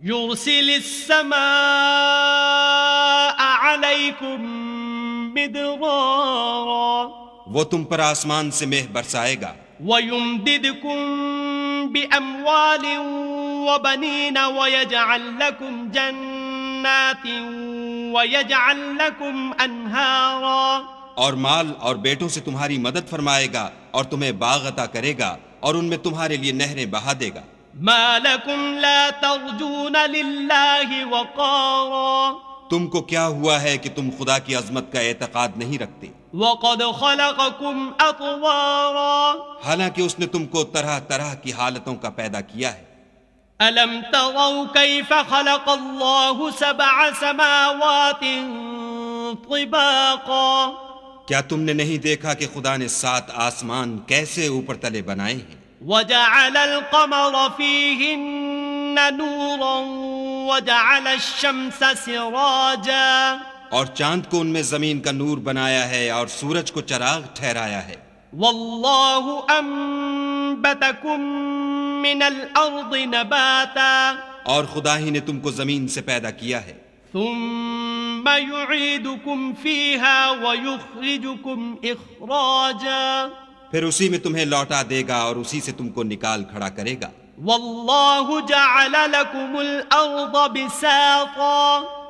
يرسل السماء عليكم مدرارا وہ تم پر آسمان سے مہ برسائے گا، ويمددكم بأموال وبنين ويجعل لكم جنات ويجعل لكم أنهارا اور مال اور بیٹوں سے تمہاری مدد فرمائے گا اور تمہیں باغ عطا کرے گا اور ان میں تمہارے لیے نہریں بہا دے گا۔ ما لكم لا ترجون لله وقارا تم کو کیا ہوا ہے کہ تم خدا کی عظمت کا اعتقاد نہیں رکھتے، وقد خلقكم أطوارا حالانکہ اس نے تم کو طرح طرح کی حالتوں کا پیدا کیا ہے۔ ألم تروا كيف خلق الله 7 سماوات طباقا کیا تم نے نہیں دیکھا کہ خدا نے 7 آسمان کیسے اوپر تلے بنائے ہیں، وجعل القمر فيهن نورا وجعل الشمس سراجا اور چاند کو ان میں زمین کا نور بنایا ہے اور سورج کو چراغ ٹھہرایا ہے۔ والله أنبتكم من الأرض نباتا اور خدا ہی نے تم کو زمین سے پیدا کیا ہے، ثم يعيدكم فيها ويخرجكم إخراجا پھر اسی میں تمہیں لوٹا دے گا اور اسی سے تم کو نکال کھڑا کرے گا۔ والله جعل لكم الأرض بساطا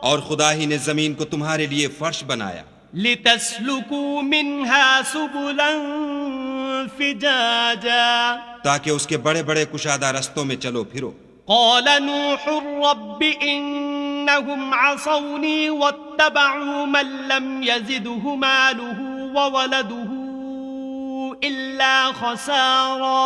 اور خدا ہی نے زمین کو تمہارے لیے فرش بنایا لتسلكوا منها سبلا فجاجا تاکہ اس کے بڑے بڑے کشادہ رستوں میں چلو پھرو۔ قال نوح رب إنهم عصوني واتبعوا من لم يزده ماله وولده إلا خسارا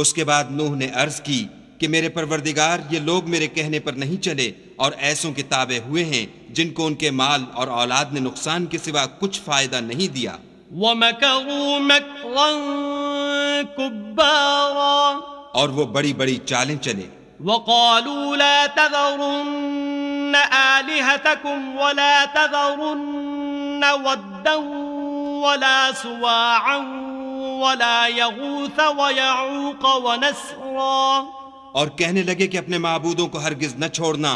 اس کے بعد نوح نے عرض کی کہ میرے پروردگار، یہ لوگ میرے کہنے پر نہیں چلے اور ایسوں کے تابع ہوئے ہیں جن کو ان کے مال اور اولاد نے نقصان کے سوا کچھ فائدہ نہیں دیا۔ ومكروا مكرا كبارا اور وہ بڑی بڑی چالیں چلے، وقالوا لا تذرن آلهتكم ولا تذرن ودا ولا سواعا ولا يغوث ويعوق ونسرا اور کہنے لگے کہ اپنے معبودوں کو ہرگز نہ چھوڑنا،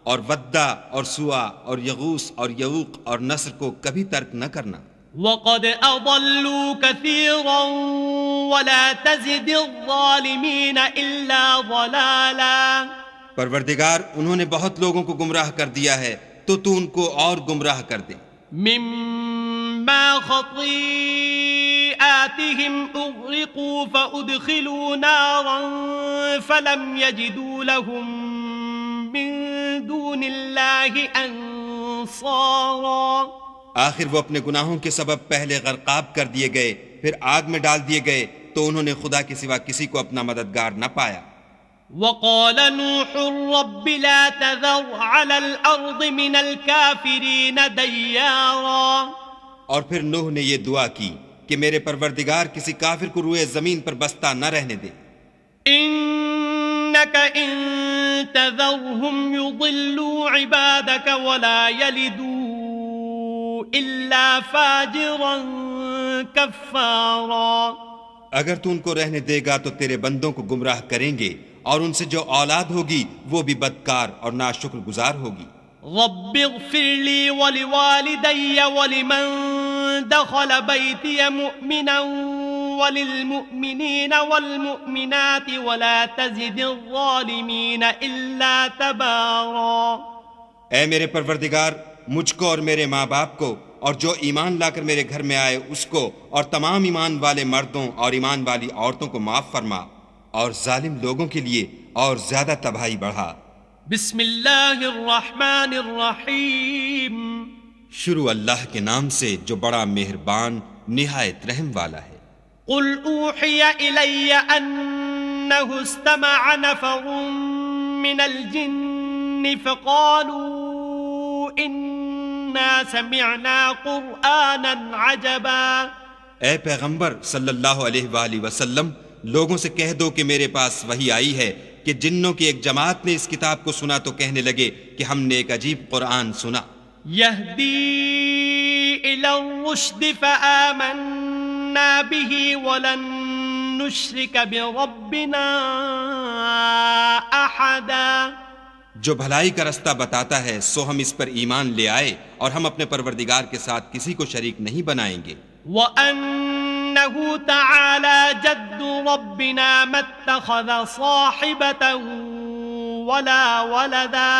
اور ودا اور سوا اور یغوث اور یعوق اور نصر کو کبھی ترک نہ کرنا۔ وقد أضلوا كثيرا ولا تزد الظالمين إلا ضلالا پروردگار، انہوں نے بہت لوگوں کو گمراہ کر دیا ہے تو تو ان کو اور گمراہ کر دے۔ مما خطيئاتهم أغرقوا فأدخلوا نارا فلم يجدوا لهم من دون الله أنصارا آخر وہ اپنے گناہوں کے سبب پہلے غرقاب کر دیے گئے، پھر آگ میں ڈال دیے گئے تو انہوں نے خدا کے سوا کسی کو اپنا مددگار نہ پایا۔ وقال نوح رب لا تذر على الأرض من الكافرين ديارا اور پھر نوح نے یہ دعا کی کہ میرے پروردگار کسی کافر کو روئے زمین پر بستہ نہ رہنے دے۔ إنك إن تذرهم يضلوا عبادك ولا يلدوا إلا فاجرا كفارا اگر تو ان کو رہنے دے گا تو تیرے بندوں کو گمراہ کریں گے اور ان سے جو اولاد ہوگی وہ بھی بدکار اور ناشکر گزار ہوگی۔ رب اغفر لي ولوالدي ولمن دخل بيتي مؤمنا وللمؤمنين والمؤمنات ولا تزد الظالمين إلا تبارا اے میرے پروردگار، مجھ کو اور میرے ماں باپ کو اور جو ایمان لا کر میرے گھر میں آئے اس کو اور تمام ایمان والے مردوں اور ایمان والی عورتوں کو معاف فرما، اور ظالم لوگوں کے لیے اور زیادہ تباہی بڑھا۔ بسم اللہ الرحمن الرحیم شروع اللہ کے نام سے جو بڑا مہربان نہایت رحم والا ہے۔ قل اوحی الی انہ استمع نفر من الجن فقالوا انا سمعنا قرآنا عجبا۔ اے پیغمبر صلی اللہ علیہ وآلہ وسلم، لوگوں سے کہہ دو کہ میرے پاس وحی آئی ہے کہ جنوں کی ایک جماعت نے اس کتاب کو سنا تو کہنے لگے کہ ہم نے ایک عجیب قرآن سنا۔ یہدی الی الرشد فآمنا به ولن نشرک بربنا احدا۔ جو بھلائی کا رستہ بتاتا ہے سو ہم اس پر ایمان لے آئے اور ہم اپنے پروردگار کے ساتھ کسی کو شریک نہیں بنائیں گے. وَأَنَّهُ تَعَالَى جَدُّ رَبِّنَا مَا اتَّخَذَ صَاحِبَةً وَلَا وَلَدًا.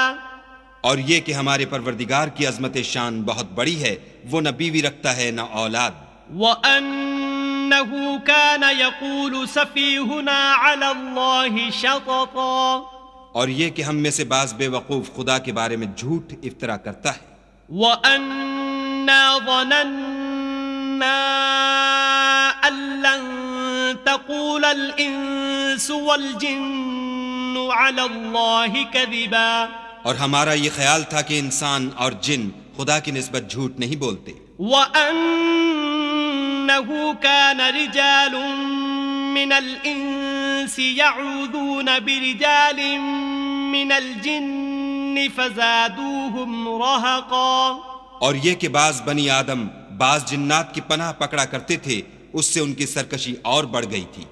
اور یہ کہ ہمارے پروردگار کی عظمت شان بہت بڑی ہے، وہ نہ بیوی رکھتا ہے نہ اولاد. وَأَنَّهُ كَانَ يَقُولُ سَفِيهُنَا عَلَى اللَّهِ شَطَطًا. اور یہ کہ ہم میں سے بعض بے وقوف خدا کے بارے میں جھوٹ افطرا کرتا ہے. وَأَنَّا ظَنَنَّا أَن لَّن تَقُولَ الْإِنسُ وَالْجِنُّ عَلَى اللَّهِ كَذِبًا. اور ہمارا یہ خیال تھا کہ انسان اور جن خدا کی نسبت جھوٹ نہیں بولتے. وَأَنَّهُ كَانَ رِجَالٌ مِّنَ الْإِنسِ يَعُوذُونَ بِرِجَالٍ مِّنَ الْجِنِّ فَزَادُوهُمْ رَهَقًا. اور یہ کہ بعض بنی آدم بعض جنات کی پناہ پکڑا کرتے تھے، اس سے ان کی سرکشی اور بڑھ گئی تھی.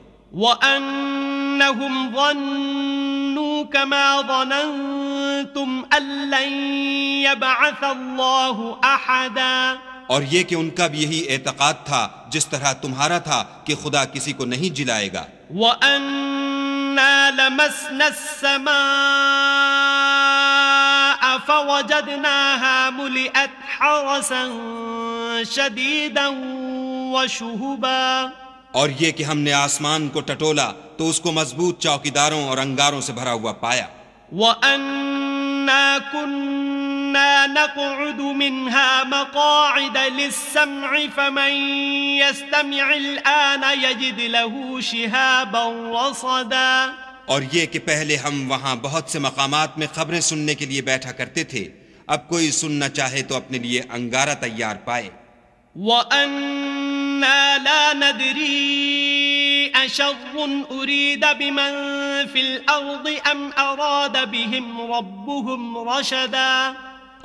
وَأَنَّهُمْ ظَنُّوا كَمَا ظَنَنتُمْ أَن لَّن يَبْعَثَ اللَّهُ أَحَدًا. اور یہ کہ ان کا بھی یہی اعتقاد تھا جس طرح تمہارا تھا کہ خدا کسی کو نہیں جلائے گا. وَأَنَّا لَمَسْنَا السَّمَاءَ فَوَجَدْنَاهَا مُلِئَتْ حَرَسًا شَدِيدًا وَشُهُبًا. اور یہ کہ ہم نے آسمان کو ٹٹولا تو اس کو مضبوط چوکیداروں اور انگاروں سے بھرا ہوا پایا. وَأَنَّا كُنَّا نَقْعُدُ مِنْهَا مَقَاعِدَ لِلسَّمْعِ فَمَنْ يَسْتَمِعِ الْآنَ يَجِدْ لَهُ شِهَابًا رَصَدًا. اور یہ کہ پہلے ہم وہاں بہت سے مقامات میں خبریں سننے کے لیے بیٹھا کرتے تھے، اب کوئی سننا چاہے تو اپنے لیے انگارہ تیار پائے. وَأَنَّا لَا نَدْرِي أَشَرٌّ أُرِيدَ بِمَن فِي الْأَرْضِ أَمْ أَرَادَ بِهِمْ رَبُّهُمْ رَشَدًا.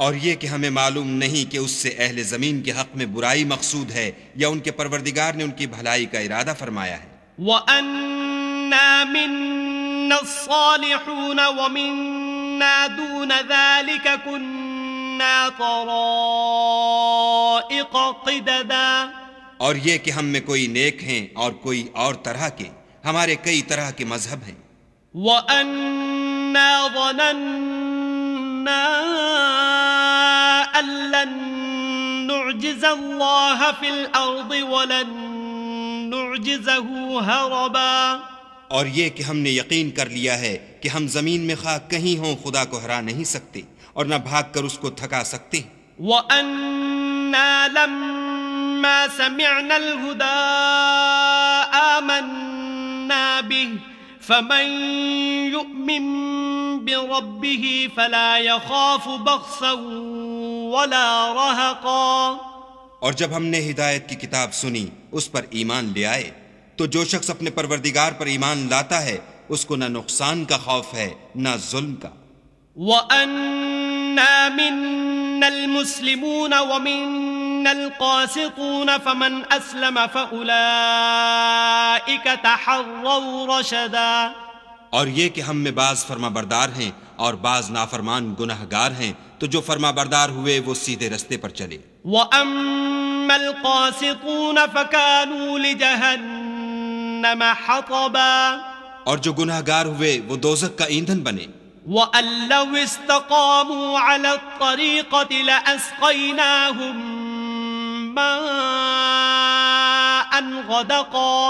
اور یہ کہ ہمیں معلوم نہیں کہ اس سے اہل زمین کے حق میں برائی مقصود ہے یا ان کے پروردگار نے ان کی بھلائی کا ارادہ فرمایا ہے. وَأَنَّا مِنَّا الصَّالِحُونَ وَمِنَّا دُونَ ذَلِكَ كُنَّا طَرَائِقَ قِدَدًا. اور یہ کہ ہم میں کوئی نیک ہیں اور کوئی اور طرح کے، ہمارے کئی طرح کے مذہب ہیں. وَأَنَّا ظَنَنَّا أَن لَّن نُّعْجِزَ اللَّهَ فِي الْأَرْضِ وَلَن نُّعْجِزَهُ هَرَبًا. اور یہ کہ ہم نے یقین کر لیا ہے کہ ہم زمین میں خواہ کہیں ہوں خدا کو ہرا نہیں سکتے اور نہ بھاگ کر اس کو تھکا سکتے. وَأَنَّا لَمَّا سَمِعْنَا الْهُدَىٰ آمَنَّا بِهِ فَمَن يُؤْمِن بِرَبِّهِ فَلَا يَخَافُ بَخْسًا وَلَا رَهَقًا. اور جب ہم نے ہدایت کی کتاب سنی اس پر ایمان لے آئے تو جو شخص اپنے پروردگار پر ایمان لاتا ہے اس کو نہ نقصان کا خوف ہے نہ ظلم کا. وَأَنَّا مِنَّا الْمُسْلِمُونَ وَمِنَّا الْقَاسِطُونَ فَمَنْ أَسْلَمَ فَأُولَئِكَ تَحَرَّوْا رَشَدًا. اور یہ کہ ہم میں بعض فرما بردار ہیں اور بعض نافرمان گناہ گار ہیں، تو جو فرما بردار ہوئے وہ سیدھے رستے پر چلے. وَأَمَّا الْقَاسِطُونَ فَكَانُوا لِجَهَنَّمَ حَطَبًا. اور جو گناہ گار ہوئے وہ دوزخ کا ایندھن بنے. وَأَن لَّوْ اسْتَقَامُوا عَلَى الطَّرِيقَةِ لَأَسْقَيْنَاهُم مَّاءً غَدَقًا.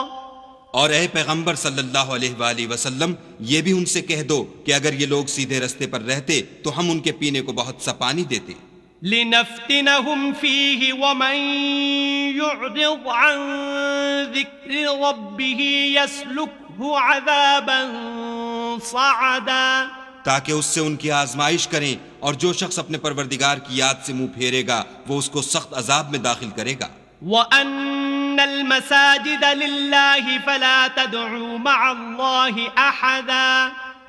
اور اے پیغمبر صلی اللہ علیہ وآلہ وسلم، یہ بھی ان سے کہہ دو کہ اگر یہ لوگ سیدھے رستے پر رہتے تو ہم ان کے پینے کو بہت سا پانی دیتے. لِنَفْتِنَهُمْ فِيهِ وَمَن يُعْرِضْ عَن ذِكْرِ رَبِّهِ يَسْلُكْهُ عَذَابًا صَعَدًا. تاکہ اس سے ان کی آزمائش کریں، اور جو شخص اپنے پروردگار کی یاد سے منہ پھیرے گا وہ اس کو سخت عذاب میں داخل کرے گا. وَأَنَّ الْمَسَاجِدَ لِلَّهِ فَلَا تَدْعُوا مَعَ اللَّهِ أَحَدًا.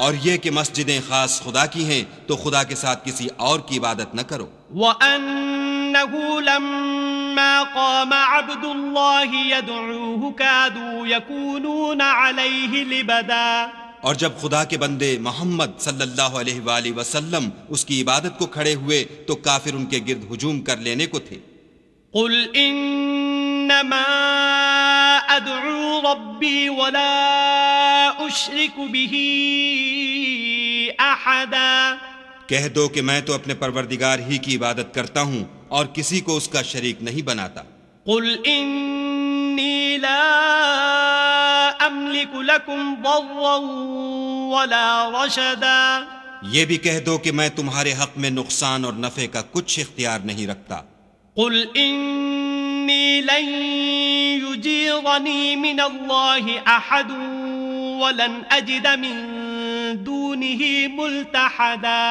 اور یہ کہ مسجدیں خاص خدا کی ہیں تو خدا کے ساتھ کسی اور کی عبادت نہ کرو. وَأَنَّهُ لَمَّا قَامَ عَبْدُ اللَّهِ يَدْعُوهُ كَادُوا يَكُونُونَ عَلَيْهِ لِبَدًا. اور جب خدا کے بندے محمد صلی اللہ علیہ وآلہ وسلم اس کی عبادت کو کھڑے ہوئے تو کافر ان کے گرد ہجوم کر لینے کو تھے۔ قل انما ادعو ربی ولا اشرک به احدا، کہہ دو کہ میں تو اپنے پروردگار ہی کی عبادت کرتا ہوں اور کسی کو اس کا شریک نہیں بناتا۔ قل انی لا املک لکم ضرا ولا رشدا، یہ بھی کہہ دو کہ میں تمہارے حق میں نقصان اور نفع کا کچھ اختیار نہیں رکھتا۔ قل انی لن یجیرنی من اللہ احد ولن اجد من دونہ ملتحدا،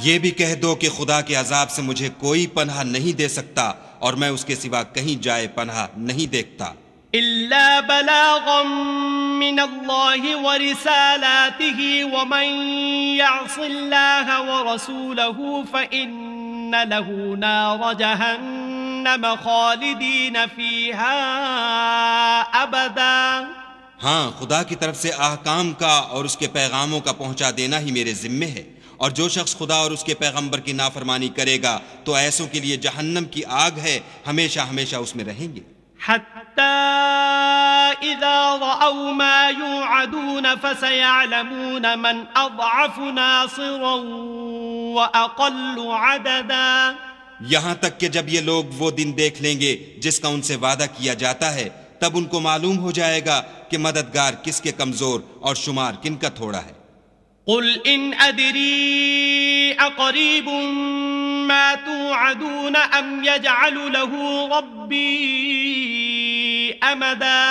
یہ بھی کہہ دو کہ خدا کے عذاب سے مجھے کوئی پناہ نہیں دے سکتا اور میں اس کے سوا کہیں جائے پناہ نہیں دیکھتا۔ الا بلاغا من اللہ ورسالاتہ ومن یعص اللہ ورسولہ فإن له نار جہنم خالدین فیہا ابدا۔ ہاں، خدا کی طرف سے احکام کا اور اس کے پیغاموں کا پہنچا دینا ہی میرے ذمے ہے، اور جو شخص خدا اور اس کے پیغمبر کی نافرمانی کرے گا تو ایسوں کے لیے جہنم کی آگ ہے، ہمیشہ ہمیشہ اس میں رہیں گے۔ حتی اذا رأوا ما یوعدون فسیعلمون من اضعف ناصرا واقل عددا، یہاں تک کہ جب یہ لوگ وہ دن دیکھ لیں گے جس کا ان سے وعدہ کیا جاتا ہے، تب ان کو معلوم ہو جائے گا کہ مددگار کس کے کمزور اور شمار کن کا تھوڑا ہے۔ قل ان ادری اقریب ما توعدون ام یجعل له ربی امدا،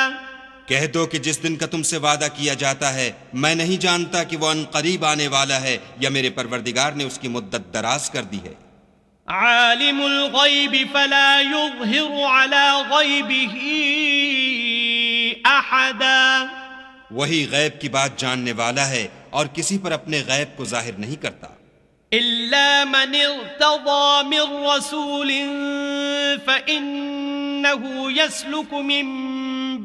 کہہ دو کہ جس دن کا تم سے وعدہ کیا جاتا ہے میں نہیں جانتا کہ وہ ان قریب آنے والا ہے یا میرے پروردگار نے اس کی مدت دراز کر دی ہے۔ عالم الغیب فلا یظہر علی غیبہ احدا، وہی غیب کی بات جاننے والا ہے اور کسی پر اپنے غیب کو ظاہر نہیں کرتا۔ الا من ارتضى من رسول فإنه يسلك من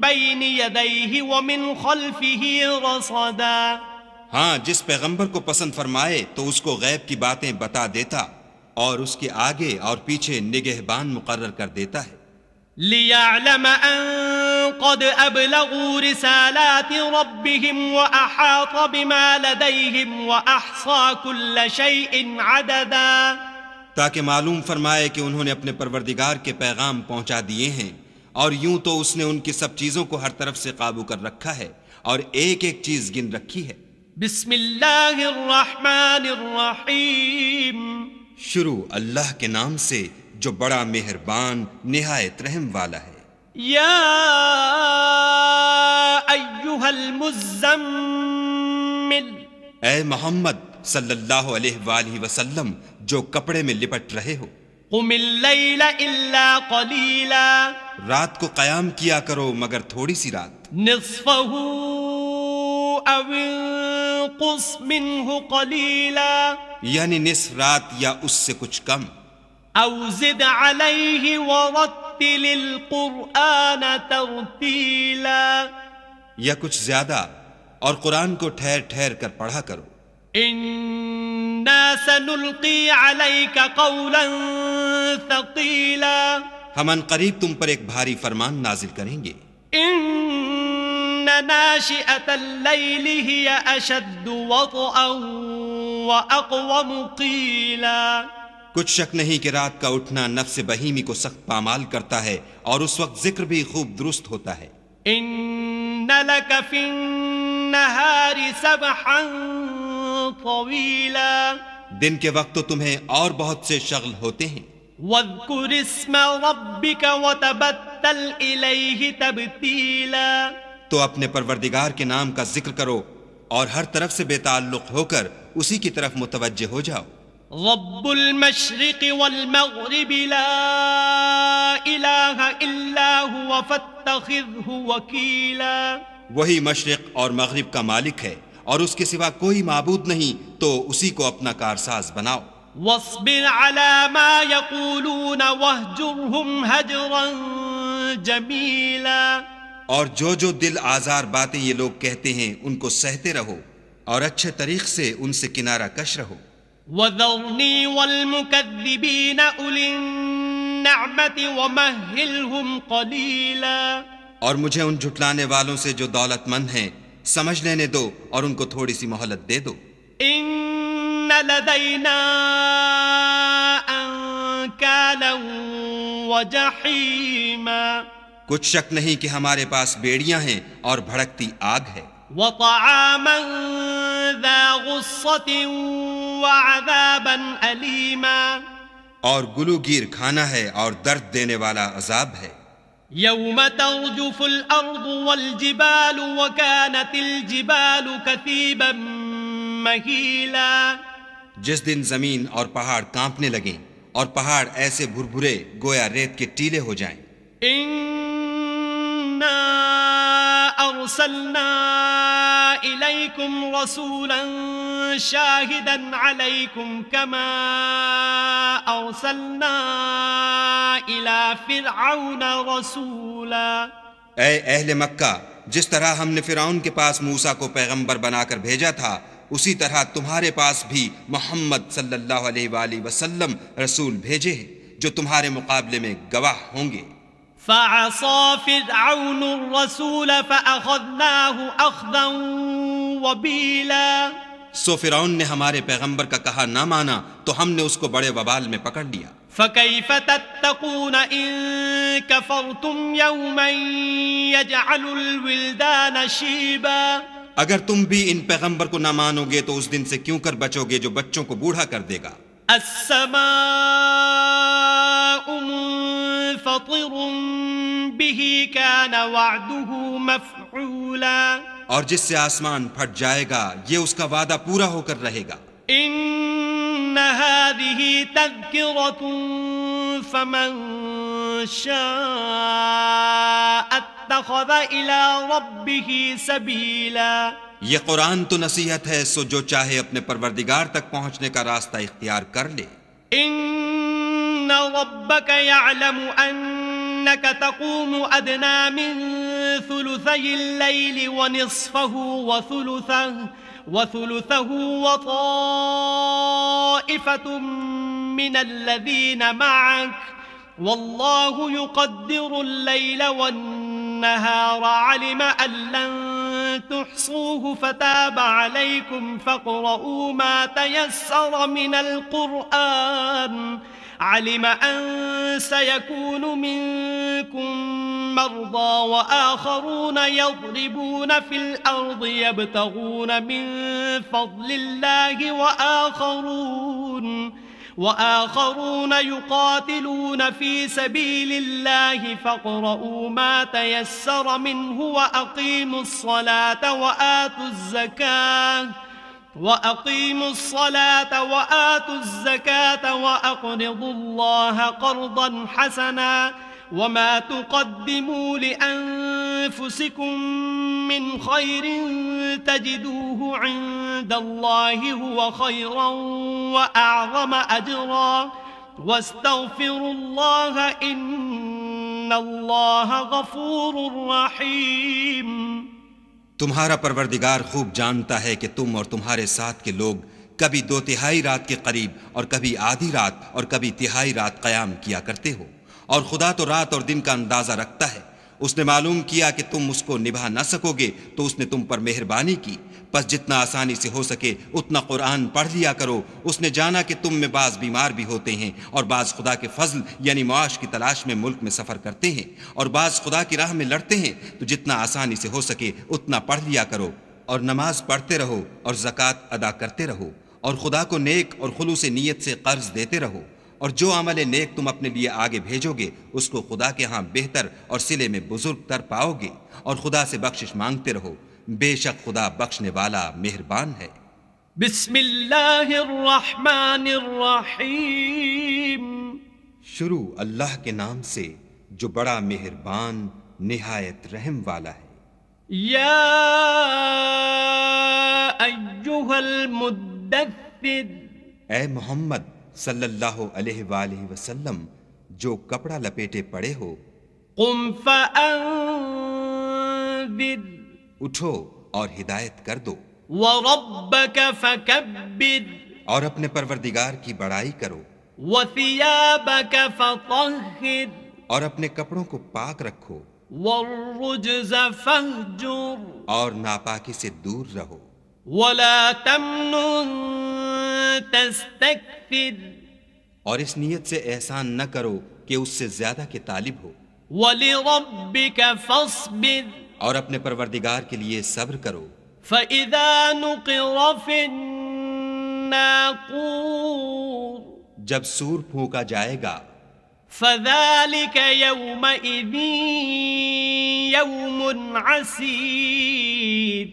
بين يديه ومن خلفه رصدا، ہاں، جس پیغمبر کو پسند فرمائے تو اس کو غیب کی باتیں بتا دیتا اور اس کے آگے اور پیچھے نگہبان مقرر کر دیتا ہے۔ لِيَعْلَمَ أَن قَدْ أَبْلَغُوا رِسَالَاتِ رَبِّهِمْ وَأَحَاطَ بِمَا لَدَيْهِمْ وَأَحْصَى كُلَّ شَيْءٍ عَدَدًا، تاکہ معلوم فرمائے کہ انہوں نے اپنے پروردگار کے پیغام پہنچا دیے ہیں، اور یوں تو اس نے ان کی سب چیزوں کو ہر طرف سے قابو کر رکھا ہے اور ایک ایک چیز گن رکھی ہے۔ بسم اللہ الرحمن الرحیم، شروع اللہ کے نام سے جو بڑا مہربان نہایت رحم والا ہے۔ یا ایہا المزمل، اے محمد صلی اللہ علیہ وآلہ وسلم جو کپڑے میں لپٹ رہے ہو، قم اللیل الا قلیلا، رات کو قیام کیا کرو مگر تھوڑی سی رات، نصفہ او انقص منہ قلیلا، یعنی نصف رات یا اس سے کچھ کم، او زد علیہ ورتل القرآن ترتیلا، یا کچھ زیادہ اور قرآن کو ٹھہر ٹھہر کر پڑھا کرو۔ انا سنلقی علیک قولا ثقیلا، ہم ان قریب تم پر ایک بھاری فرمان نازل کریں گے۔ ان ناشئة اللیل ہی اشد وطئا واقوم قیلا، کچھ شک نہیں کہ رات کا اٹھنا نفس بہیمی کو سخت پامال کرتا ہے اور اس وقت ذکر بھی خوب درست ہوتا ہے۔ ان لک فی النہار سبحا طویلا، دن کے وقت تو تمہیں اور بہت سے شغل ہوتے ہیں۔ واذکر اسم ربک وتبتل الیہ تبتیلا، تو اپنے پروردگار کے نام کا ذکر کرو اور ہر طرف سے بے تعلق ہو کر اسی کی طرف متوجہ ہو جاؤ۔ رب المشرق والمغرب لا الہ الا هو فاتخذہ وکیلا، وہی مشرق اور مغرب کا مالک ہے اور اس کے سوا کوئی معبود نہیں، تو اسی کو اپنا کارساز بناؤ۔ واصبر على ما يقولون واهجرهم هجرا جميلا، اور جو جو دل آزار باتیں یہ لوگ کہتے ہیں ان کو سہتے رہو۔ اور اچھے طریق سے ان سے کنارہ کش رہو. وذرنی والمکذبین اولی النعمت ومہلہم قلیلا. اور مجھے ان جھٹلانے والوں سے جو دولت مند ہیں سمجھ لینے دو اور ان کو تھوڑی سی مہلت دے دو. ان لدینا انکالا وجحیما. کچھ شک نہیں کہ ہمارے پاس بیڑیاں ہیں اور بھڑکتی آگ ہے. وطعاما ذا غصة وعذابا أليما. اور گلوگیر کھانا ہے اور درد دینے والا عذاب ہے. يوم ترجف الأرض والجبال وكانت الجبال كثيبا مهيلا. جس دن زمین اور پہاڑ کانپنے لگیں اور پہاڑ ایسے بھربھرے گویا ریت کے ٹیلے ہو جائیں. إنا أرسلنا إليكم رسولا شاهدا عليكم كما أرسلنا إلى فرعون رسولا. اے اہل مکہ، جس طرح ہم نے فرعون کے پاس موسیٰ کو پیغمبر بنا کر بھیجا تھا اسی طرح تمہارے پاس بھی محمد صلی اللہ علیہ وآلہ وسلم رسول بھیجے ہیں جو تمہارے مقابلے میں گواہ ہوں گے. فعصى فرعون الرسول فأخذناه أخذا وبيلا. سو فرعون نے ہمارے پیغمبر کا کہا نہ مانا تو ہم نے اس کو بڑے وبال میں پکڑ لیا. فكيف تتقون إن كفرتم يوما يجعل الولدان شيبا. اگر تم بھی ان پیغمبر کو نہ مانو گے تو اس دن سے کیوں کر بچو گے جو بچوں کو بوڑھا کر دے گا. السماء منفطر به كان وعده مفعولا. اور جس سے آسمان پھٹ جائے گا یہ اس کا وعدہ پورا ہو کر رہے گا. ان هذه تذكرة فمن شاء اتخذ الى ربه سبيلا. یہ قرآن تو نصیحت ہے، سو جو چاہے اپنے پروردگار تک پہنچنے کا راستہ اختیار کر لے. ان ربك يعلم انك تقوم ادنى من ثلثي الليل ونصفه وثلثه وطائفة من الذين معك والله يقدر الليل والنهار علم أن لن تحصوه فتاب عليكم فاقرؤوا ما تيسر من القرآن علم أن سيكون منكم مرضى وآخرون يضربون في الأرض يبتغون من فضل الله وآخرون يقاتلون في سبيل الله فاقرؤوا ما تيسر منه وأقيموا الصلاة وآتوا الزكاة وأقرضوا الله قرضا حسنا وما تقدموا لأنفسكم من خير تجدوه عند الله هو خيرا وأعظم أجرا واستغفروا الله إن الله غفور رحيم. تمہارا پروردگار خوب جانتا ہے کہ تم اور تمہارے ساتھ کے لوگ کبھی 2/3 رات کے قریب اور کبھی آدھی رات اور کبھی 1/3 رات قیام کیا کرتے ہو، اور خدا تو رات اور دن کا اندازہ رکھتا ہے. اس نے معلوم کیا کہ تم اس کو نبھا نہ سکو گے تو اس نے تم پر مہربانی کی، پس جتنا آسانی سے ہو سکے اتنا قرآن پڑھ لیا کرو. اس نے جانا کہ تم میں بعض بیمار بھی ہوتے ہیں اور بعض خدا کے فضل یعنی معاش کی تلاش میں ملک میں سفر کرتے ہیں اور بعض خدا کی راہ میں لڑتے ہیں، تو جتنا آسانی سے ہو سکے اتنا پڑھ لیا کرو اور نماز پڑھتے رہو اور زکوٰۃ ادا کرتے رہو اور خدا کو نیک اور خلوص نیت سے قرض دیتے رہو. اور جو عمل نیک تم اپنے لیے آگے بھیجو گے اس کو خدا کے ہاں بہتر اور صلے میں بزرگ تر پاؤ گے، اور خدا سے بخشش مانگتے رہو، بے شک خدا بخشنے والا مہربان ہے. بسم اللہ الرحمن الرحیم. شروع اللہ کے نام سے جو بڑا مہربان نہایت رحم والا ہے. یا ایھا المدثر، اے محمد صلی اللہ علیہ وآلہ وسلم جو کپڑا لپیٹے پڑے ہو، قم فانذر، اٹھو اور ہدایت کر دو. وربك فكبر اور اپنے پروردگار کی بڑائی کرو، وثيابك فطهر اور اپنے کپڑوں کو پاک رکھو، والرجز فاهجر اور ناپاکی سے دور رہو، ولا تمنن تستكثر اور اس نیت سے احسان نہ کرو کہ اس سے زیادہ کے طالب ہو، ولربك فاصبر اور اپنے پروردگار کے لیے صبر کرو۔ فإذا نقر في الناقور جب سور پھونکا جائے گا، فذلك يومئذ يوم عسير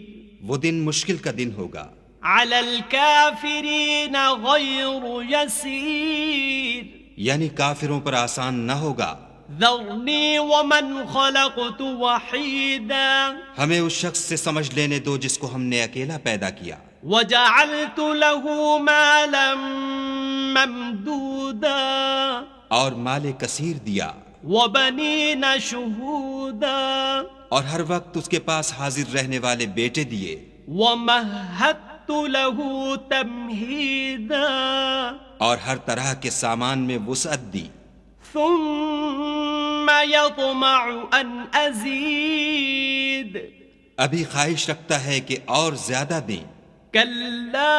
وہ دن مشکل کا دن ہوگا، على الكافرين غير يسير یعنی کافروں پر آسان نہ ہوگا۔ ذرني ومن خلقت وحيدا ہمیں اس شخص سے سمجھ لینے دو جس کو ہم نے اکیلا پیدا کیا، وجعلت له مالا ممدودا اور مال کثیر دیا، وبنين شهودا اور ہر وقت اس کے پاس حاضر رہنے والے بیٹے دیے، ومهدت له تمهيدا اور ہر طرح کے سامان میں وسعت دی، ثم يطمع ان ازيد ابھی خواہش رکھتا ہے کہ اور زیادہ دیں، كلا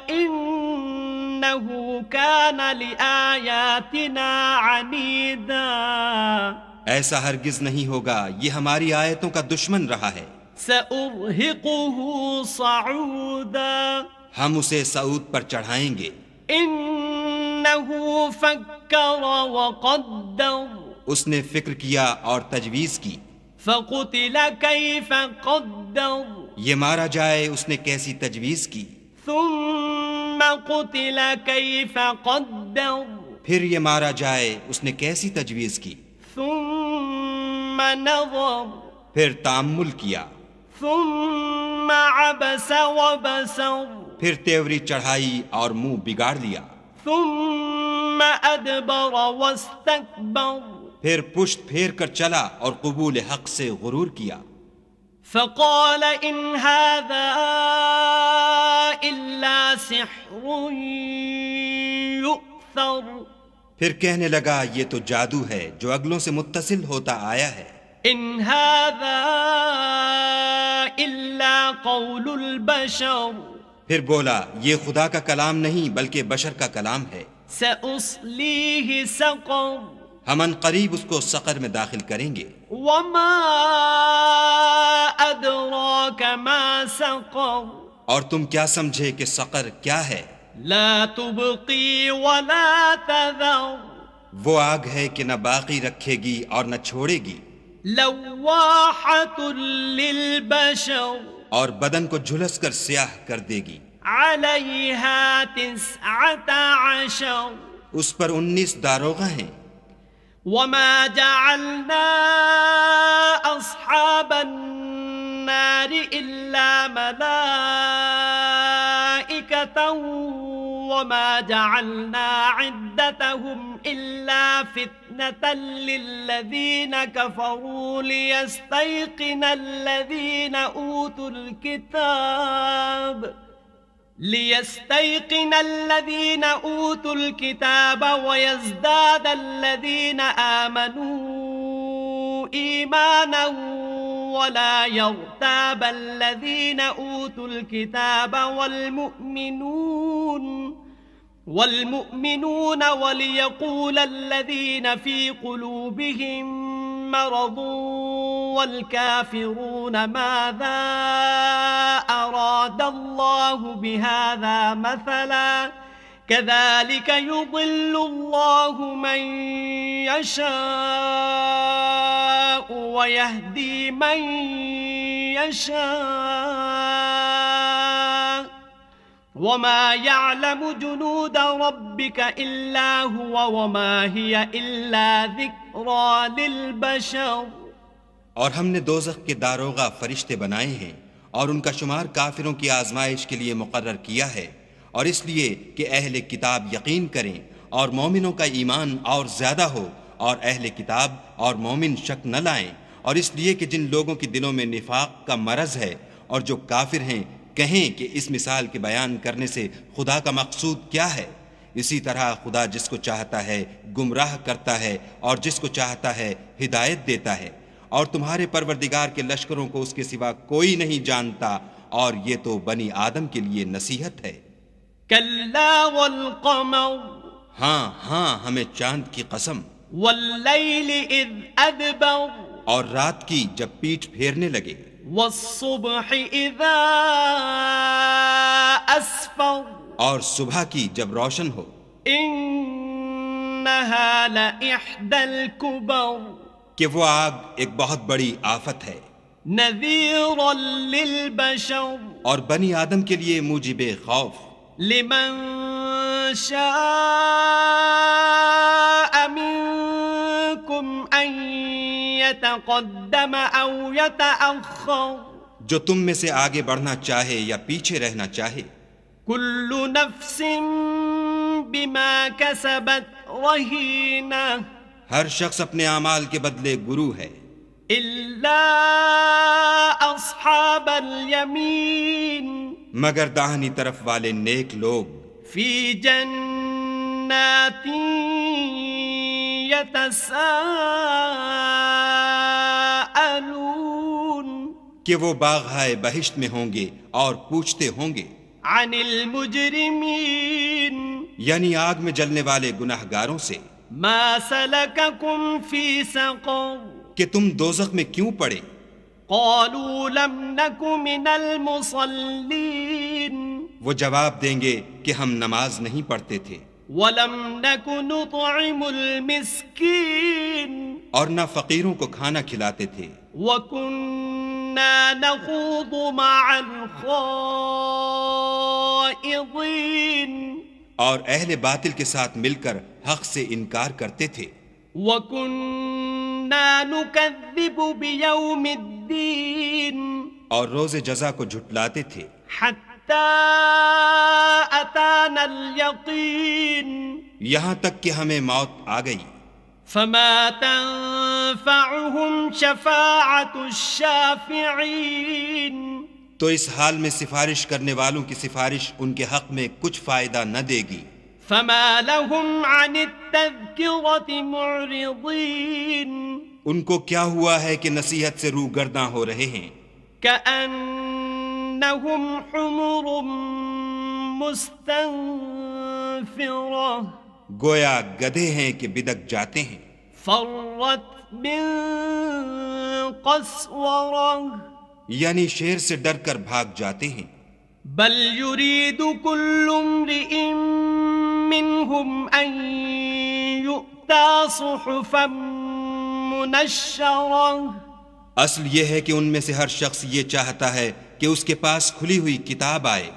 انه كان لآياتنا عنيدا ایسا ہرگز نہیں ہوگا، یہ ہماری آیتوں کا دشمن رہا ہے، سأرهقه صعودا ہم اسے صعود پر چڑھائیں گے، انه فكر وقدر اس نے فکر کیا اور تجویز کی، فقتل كيف قدر یہ مارا جائے اس نے کیسی تجویز کی، ثم قتل كيف قدر پھر یہ مارا جائے اس نے کیسی تجویز کی، ثم نظر پھر تأمل کیا، ثم عبس وبسر پھر تیوری چڑھائی اور منہ بگاڑ لیا، ثم ادبر واستكبر پھر پشت پھیر کر چلا اور قبول حق سے غرور کیا، فقال ان هذا الا سحر يؤثر پھر کہنے لگا یہ تو جادو ہے جو اگلوں سے متصل ہوتا آیا ہے، ان هذا الا قول البشر پھر بولا یہ خدا کا کلام نہیں بلکہ بشر کا کلام ہے، سأصليه سقر ہم ان قریب اس کو سقر میں داخل کریں گے، وما ادراك ما سقر اور تم کیا سمجھے کہ سقر کیا ہے؟ لا تبقي ولا تذر وہ آگ ہے کہ نہ باقی رکھے گی اور نہ چھوڑے گی، لواحة للبشر اور بدن کو جھلس کر سیاہ کر دے گی، عليها 19 اس پر 19 داروغہ ہیں، وما جعلنا أصحاب النار إلا ملائكة وما جعلنا عدتهم إلا فتنة للذين كفروا ليستيقن الذين أوتوا الكتاب ويزداد الذين آمنوا إيمانا ولا يرتاب الذين أوتوا الكتاب والمؤمنون وليقول الذين في قلوبهم مرض والكافرون ماذا أراد الله بهذا مثلا كذلك يضل الله من يشاء ويهدي من يشاء وما يعلم جنود ربك إلا هو وما هي إلا ذكرى للبشر۔ اور ہم نے دوزخ کے داروغہ فرشتے بنائے ہیں اور ان کا شمار کافروں کی آزمائش کے لیے مقرر کیا ہے، اور اس لیے کہ اہل کتاب یقین کریں اور مومنوں کا ایمان اور زیادہ ہو، اور اہل کتاب اور مومن شک نہ لائیں، اور اس لیے کہ جن لوگوں کے دلوں میں نفاق کا مرض ہے اور جو کافر ہیں کہیں کہ اس مثال کے بیان کرنے سے خدا کا مقصود کیا ہے؟ اسی طرح خدا جس کو چاہتا ہے گمراہ کرتا ہے اور جس کو چاہتا ہے ہدایت دیتا ہے، اور تمہارے پروردگار کے لشکروں کو اس کے سوا کوئی نہیں جانتا، اور یہ تو بنی آدم کے لیے نصیحت ہے۔ كلا والقمر ہاں ہمیں چاند کی قسم، والليل إذ أدبر اور رات کی جب پیٹھ پھیرنے لگے، والصبح إذا أسفر اور صبح کی جب روشن ہو، إنها لإحدى الكبر کہ وہ آگ ایک بہت بڑی آفت ہے، نذيرا للبشر اور بنی آدم کے لیے موجب خوف، لمن شاء منكم أن يتقدم أو يتأخر جو تم میں سے آگے بڑھنا چاہے یا پیچھے رہنا چاہے، كل نفس بما كسبت رهينة ہر شخص اپنے اعمال کے بدلے گرو ہے، إلا أصحاب اليمين مگر داہنی طرف والے نیک لوگ في جنات يتساءلون کہ وہ باغہائے بہشت میں ہوں گے اور پوچھتے ہوں گے عن المجرمين یعنی آگ میں جلنے والے گناہ گاروں سے، ما سلككم في سقر کہ تم دوزخ میں کیوں پڑے؟ قالوا لم نك من المصلين وہ جواب دیں گے کہ ہم نماز نہیں پڑھتے تھے، ولم نك نطعم المسكين اور نہ فقیروں کو کھانا کھلاتے تھے، وكنا نخوض مع الخائضين اور اہل باطل کے ساتھ مل کر حق سے انکار کرتے تھے، وكنا نكذب بيوم الدين اور روز جزا کو جھٹلاتے تھے، حتى أتانا اليقين یہاں تک کہ ہمیں موت آ گئی۔ فما تنفعهم شفاعة الشافعين تو اس حال میں سفارش کرنے والوں کی سفارش ان کے حق میں کچھ فائدہ نہ دے گی۔ فما لهم عن التذكرة معرضين ان کو کیا ہوا ہے کہ نصیحت سے روح گرداں ہو رہے ہیں، كأنهم حمر مستنفرة گویا گدھے ہیں کہ بدک جاتے ہیں، فرت من قسورة یعنی شیر سے ڈر کر بھاگ جاتے ہیں۔ بل يريد كل امرئ منهم أن يؤتى صحفا منشرة اصل یہ ہے کہ ان میں سے ہر شخص یہ چاہتا ہے کہ اس کے پاس کھلی ہوئی کتاب آئے،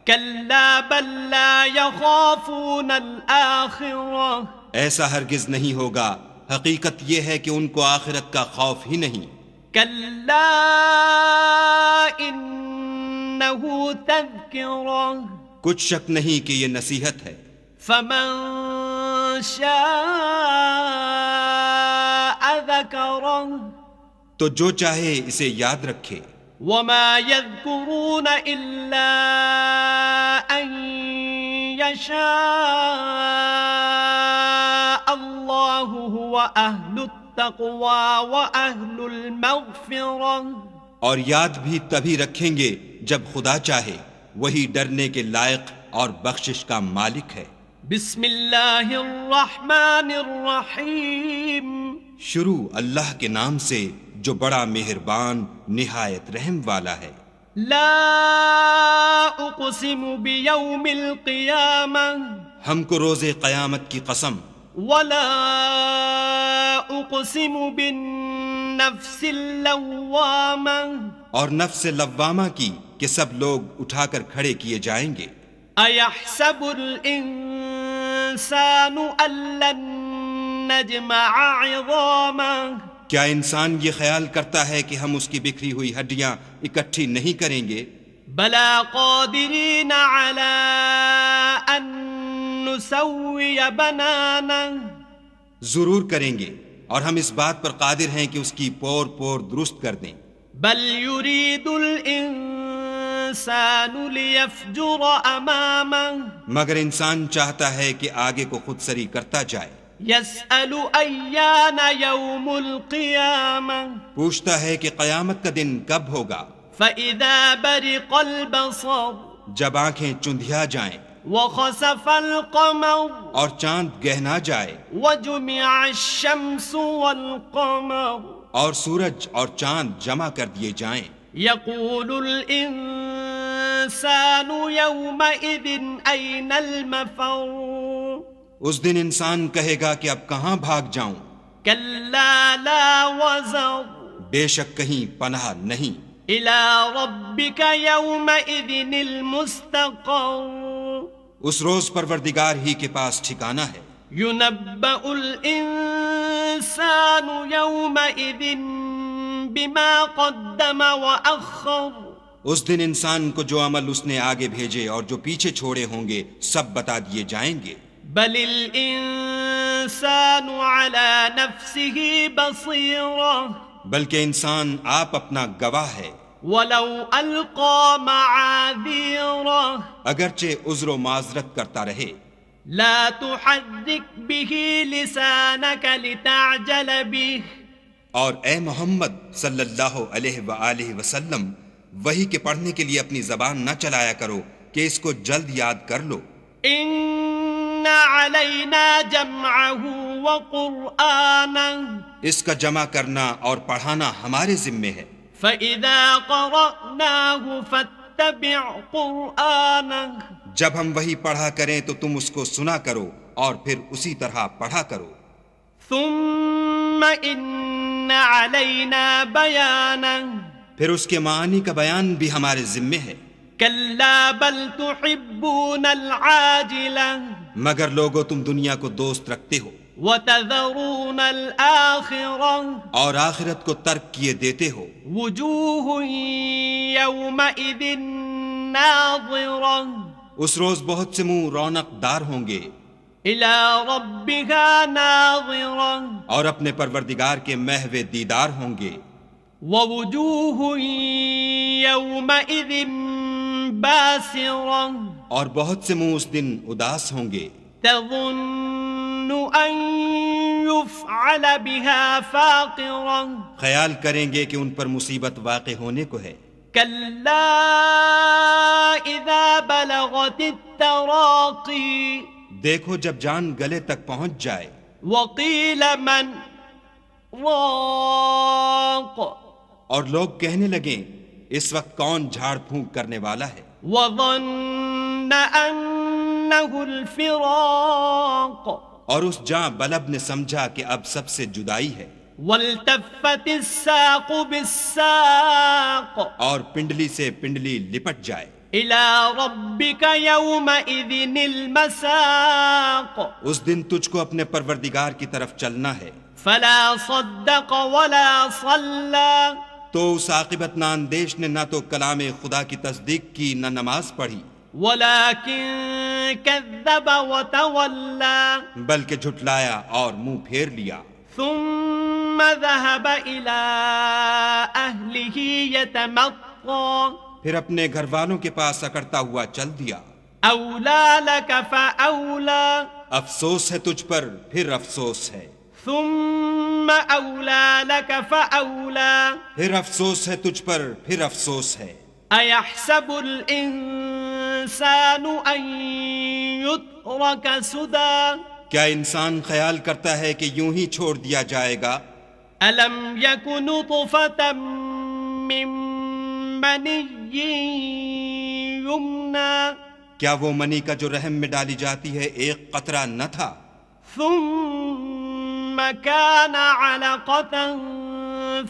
كلا بل لا يخافون الآخرة ایسا ہرگز نہیں ہوگا، حقیقت یہ ہے کہ ان کو آخرت کا خوف ہی نہیں۔ كلا إنه تذكرة کچھ شک نہیں کہ یہ نصیحت ہے، فمن شاء ذكره تو جو چاہے اسے یاد رکھے۔ وما يذكرون إلا أن يشاء الله هو أهل التقوى وأهل المغفرة اور یاد بھی تبھی رکھیں گے جب خدا چاہے، وہی ڈرنے کے لائق اور بخشش کا مالک ہے۔ بسم اللہ الرحمن الرحیم شروع اللہ کے نام سے جو بڑا مہربان نہایت رحم والا ہے۔ لا اقسم بیوم القیامہ ہم کو روز قیامت کی قسم، ولا اقسم بالنفس اللوامہ اور نفس لوامہ کی کہ سب لوگ اٹھا کر کھڑے کیے جائیں گے۔ ایحسب الانسان ان لن نجمع عظامہ کیا انسان یہ خیال کرتا ہے کہ ہم اس کی بکھری ہوئی ہڈیاں اکٹھی نہیں کریں گے؟ بلا قادرین علی ان نسوی بنانہ ضرور کریں گے، اور ہم اس بات پر قادر ہیں کہ اس کی پور پور درست کر دیں۔ بل یرید الانسان الإنسان ليفجر أمامه مگر انسان چاہتا ہے کہ آگے کو خود سری کرتا جائے. يسأل أيان يوم القيامة پوچھتا ہے کہ قیامت کا دن کب ہوگا. فإذا برق البصر جب آنکھیں چندھیا جائیں وخسف القمر اور چاند گہنا جائے وجمع الشمس والقمر اور سورج اور چاند جمع کر دیے جائیں. يقول الإنسان يومئذ أين المفر اس دن انسان کہے گا کہ اب کہاں بھاگ جاؤں. كلا لا وزر بے شک کہیں پناہ نہیں. إلى ربك يومئذ المستقر اس روز پروردگار ہی کے پاس ٹھکانہ ہے. ينبأ الإنسان يومئذ بما قدم وأخر اس دن انسان کو جو عمل اس نے آگے بھیجے اور جو پیچھے چھوڑے ہوں گے سب بتا دیے جائیں گے. بل الإنسان على نفسه بصيرة بلکہ انسان آپ اپنا گواہ ہے. ولو ألقى معاذيره اگرچہ عذر و معذرت کرتا رہے. لا تحرك به لسانك لتعجل به اور اے محمد صلی اللہ علیہ وآلہ وسلم وحی کے پڑھنے کے لیے اپنی زبان نہ چلایا کرو کہ اس کو جلد یاد کر لو. إن علينا جمعه وقرآنه اس کا جمع کرنا اور پڑھانا ہمارے ذمے ہے. فإذا قرأناه فاتبع قرآنه جب ہم وہی پڑھا کریں تو تم اس کو سنا کرو اور پھر اسی طرح پڑھا کرو. ثم إن علينا بيانه پھر اس کے معانی کا بیان بھی ہمارے ذمے ہے. كلا بل تحبون العاجلة مگر لوگو تم دنیا کو دوست رکھتے ہو وتذرون الآخرة اور آخرت کو ترک کیے دیتے ہو. وجوه يومئذ ناظرة اس روز بہت سے منہ رونق دار ہوں گے. إلى ربها ناظرة اور اپنے پروردگار کے محو دیدار ہوں گے. ووجوه يومئذ باسرة اور بہت سے منہ اس دن اداس ہوں گے. تظن أن يفعل بها فاقرة خیال کریں گے کہ ان پر مصیبت واقع ہونے کو ہے. كلا إذا بلغت التراقي دیکھو جب جان گلے تک پہنچ جائے. وقيل من راق اور لوگ کہنے لگیں اس وقت کون جھاڑ پھونک کرنے والا ہے. وظن أنه الفراق اور اس جاں بلب نے سمجھا کہ اب سب سے جدائی ہے. والتفت الساق بالساق اور پنڈلی سے پنڈلی لپٹ جائے. إلى ربك يومئذ المساق اس دن تجھ کو اپنے پروردگار کی طرف چلنا ہے. فلا صدق ولا صلى تو اس عاقبت ناندیش نے نہ تو کلام خدا کی تصدیق کی نہ نماز پڑھی ولكن كذب وتولى بلکہ جھٹلایا اور منہ پھیر لیا. ثم ذهب إلى أهله يتمطى پھر اپنے گھر والوں کے پاس اکڑتا ہوا چل دیا. أولى لك فأولى افسوس ہے تجھ پر پھر افسوس ہے. ثم أولى لك فأولى پھر افسوس ہے تجھ پر پھر افسوس ہے. أيحسب الإنسان أن يترك سدى کیا انسان خیال کرتا ہے کہ یوں ہی چھوڑ دیا جائے گا؟ ألم يك نطفة من مني يمنى کیا وہ منی کا جو رحم میں ڈالی جاتی ہے ایک قطرہ نہ تھا؟ ثم كان علقة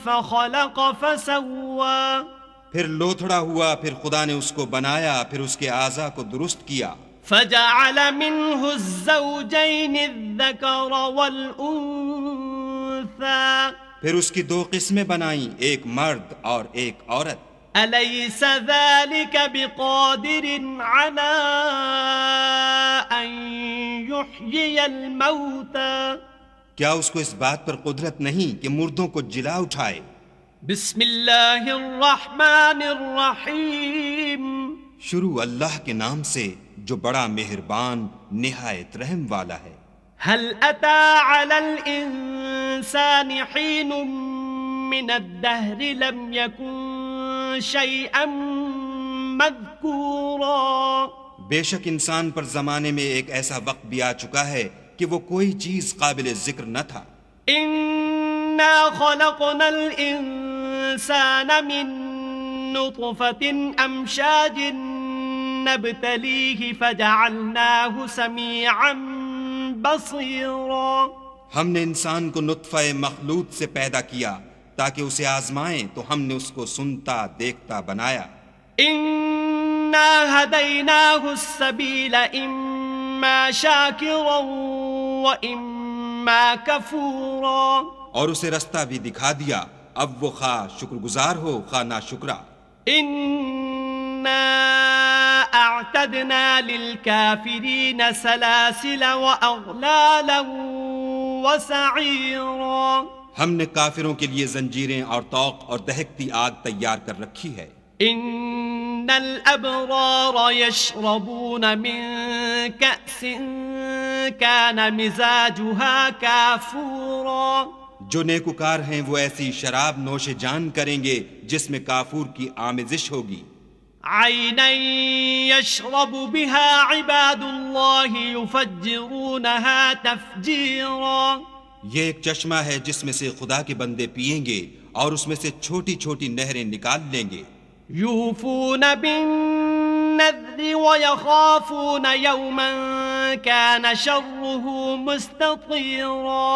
فخلق فسوى پھر لوتھڑا ہوا، پھر خدا نے اس کو بنایا، پھر اس کے اعضاء کو درست کیا. فجعل منه الزوجين الذكر والأنثى پھر اس کی دو قسمیں بنائیں، ایک مرد اور ایک عورت. أليس ذلك بقادر على أن يحيي الموتى کیا اس کو اس بات پر قدرت نہیں کہ مردوں کو جلا اٹھائے؟ بسم اللہ الرحمن الرحیم شروع اللہ کے نام سے جو بڑا مہربان نہایت رحم والا ہے۔ هل أتى على الإنسان حين من الدهر لم يكن شيئا مذكورا بے شک انسان پر زمانے میں ایک ایسا وقت بھی آ چکا ہے کہ وہ کوئی چیز قابل ذکر نہ تھا۔ إنا خلقنا الإنسان من نطفة أمشاج نبتليه فجعلناه سميعا بصيرا ہم نے انسان کو نطفہ مخلوط سے پیدا کیا تاکہ اسے آزمائیں تو ہم نے اس کو سنتا دیکھتا بنایا۔ إنا هديناه السبيل إما شاكرا وإما كفورا اور اسے رستہ بھی دکھا دیا، اب وہ خواہ شکر گزار ہو خواہ ناشکرا۔ إنا أعتدنا للكافرين سلاسل وأغلالا وسعيرا ہم نے کافروں کے لیے زنجیریں اور طوق اور دہکتی آگ تیار کر رکھی ہے۔ إن الأبرار يشربون من كأس كان مزاجها كافورا جو نیکوکار ہیں وہ ایسی شراب نوش جان کریں گے جس میں کافور کی آمیزش ہوگی۔ عينا يشرب بها عباد الله يفجرونها تفجيرا یہ ایک چشمہ ہے جس میں سے خدا کے بندے پیئیں گے اور اس میں سے چھوٹی چھوٹی نہریں نکال لیں گے۔ يوفون بالنذر ويخافون يوما كان شره مستطيرا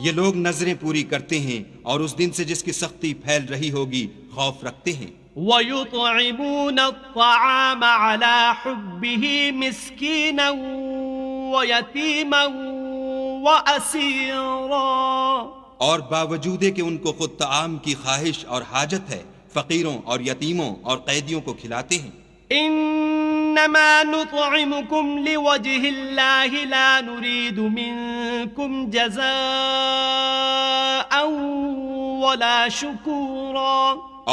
یہ لوگ نظریں پوری کرتے ہیں اور اس دن سے جس کی سختی پھیل رہی ہوگی خوف رکھتے ہیں۔ ويطعمون الطعام على حبه مسكينا ويتيما وأسيرا اور باوجود کہ ان کو خود طعام کی خواہش اور حاجت ہے فقیروں اور یتیموں اور قیدیوں کو کھلاتے ہیں۔ إنما نطعمكم لوجه الله لا نريد منكم جزاء ولا شكورا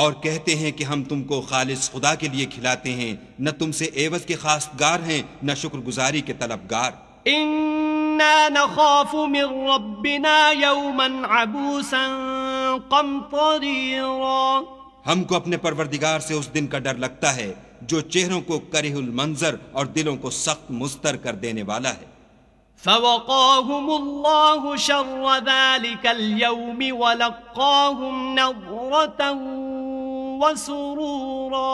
اور کہتے ہیں کہ ہم تم کو خالص خدا کے لیے کھلاتے ہیں، نہ تم سے عوض کے خواستگار ہیں نہ شکر گزاری کے طلبگار۔ إنا نخاف من ربنا يوما عبوسا قمطريرا ہم کو اپنے پروردگار سے اس دن کا ڈر لگتا ہے جو چہروں کو کرہ المنظر اور دلوں کو سخت مضطر کر دینے والا ہے۔ فوقاهم الله شر ذلك اليوم ولقاهم نضرة وسرورا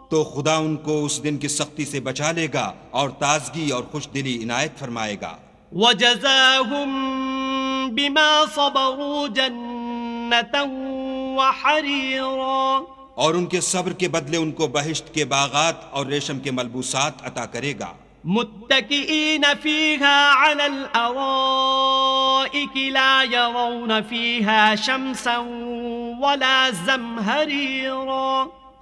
تو خدا ان کو اس دن کی سختی سے بچا لے گا اور تازگی اور خوش دلی عنایت فرمائے گا۔ وجزاهم بما صبروا جنة وحريرا اور ان کے صبر کے بدلے ان کو بہشت کے باغات اور ریشم کے ملبوسات عطا کرے گا۔ متكئين فيها على الأرائك لا يرون فيها شمسا ولا زمهريرا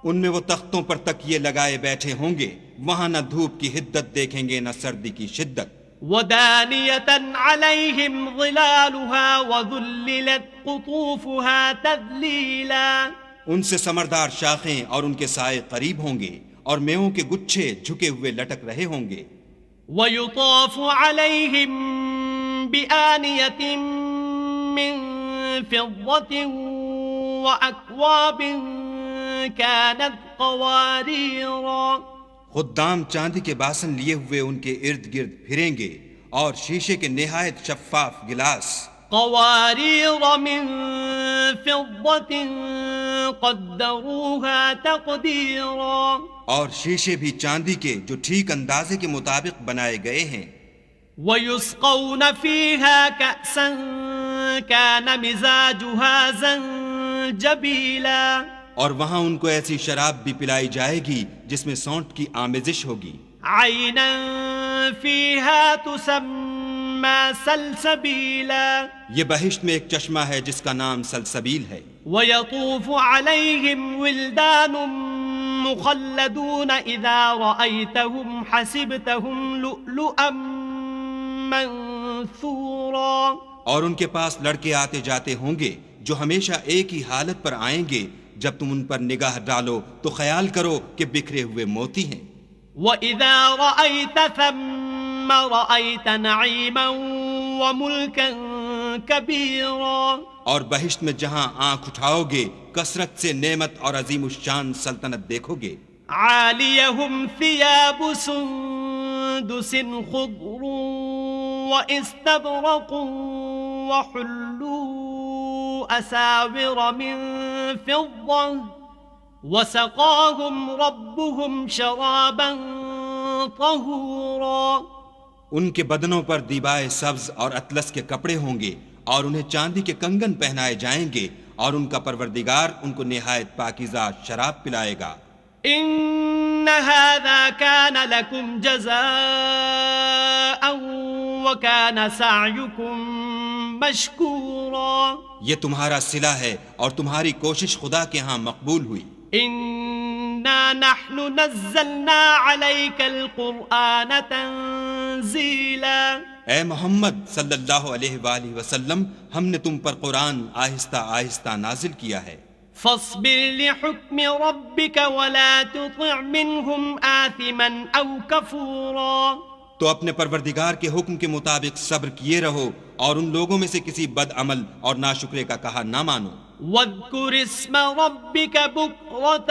ان میں وہ تختوں پر تکیے لگائے بیٹھے ہوں گے، وہاں نہ دھوپ کی حدت دیکھیں گے نہ سردی کی شدت۔ ودانية عليهم ظلالها وذللت قطوفها تذليلا ان سے سمردار شاخیں اور ان کے سائے قریب ہوں گے اور میووں کے گچھے جھکے ہوئے لٹک رہے ہوں گے۔ ويطاف عليهم بآنية من فضة وأكواب كانت قواريرا خدام چاندی کے باسن لیے ہوئے ان کے ارد گرد پھریں گے اور شیشے کے نہایت شفاف گلاس۔ قوارير من فضة قدروها تقديرا اور شیشے بھی چاندی کے جو ٹھیک اندازے کے مطابق بنائے گئے ہیں۔ ويسقون فيها كأسا كان مزاجها زنجبيلا اور وہاں ان کو ایسی شراب بھی پلائی جائے گی جس میں سونٹ کی آمیزش ہوگی۔ عينا فيها تسمى سلسبيلا یہ بہشت میں ایک چشمہ ہے جس کا نام سلسبیل ہے۔ ويطوف عليهم ولدان مخلدون إذا رأيتهم حسبتهم لؤلؤا منثورا اور ان کے پاس لڑکے آتے جاتے ہوں گے جو ہمیشہ ایک ہی حالت پر آئیں گے، جب تم ان پر نگاہ ڈالو تو خیال کرو کہ بکھرے ہوئے موتی ہیں۔ وَإِذَا رَأَيْتَ ثَمَّ رَأَيْتَ نَعِيمًا وَمُلْكًا كَبِيرًا، اور بہشت میں جہاں آنکھ اٹھاؤ گے کثرت سے نعمت اور عظیم الشان سلطنت دیکھو گے۔ عَالِيَهُمْ ثِيَابُ سُندُسٍ خُضْرٌ وَإِسْتَبْرَقٌ وَحُلُّوا أَسَاوِرَ مِن فِضَّةٍ وَسَقَاهُمْ رَبُّهُمْ شَرَابًا طَهُورًا۔ ان کے بدنوں پر دیبائے سبز اور اطلس کے کپڑے ہوں گے اور انہیں چاندی کے کنگن پہنائے جائیں گے، اور ان کا پروردگار ان کو نہایت پاکیزہ شراب پلائے گا۔ إن هذا كان لكم جزاء وكان سعيكم مشكورا، یہ تمہارا صلہ ہے اور تمہاری کوشش خدا کے ہاں مقبول ہوئی۔ إنا نحن نزلنا عليك القرآن تنزيلا، اے محمد صلی اللہ علیہ وآلہ وسلم، ہم نے تم پر قرآن آہستہ آہستہ نازل کیا ہے۔ فاصبر لحكم ربك ولا تطع منهم آثما أو كفورا، تو اپنے پروردگار کے حکم کے مطابق صبر کیے رہو اور ان لوگوں میں سے کسی بد عمل اور ناشکرے کا کہا نہ مانو۔ واذكر اسم ربك بكرة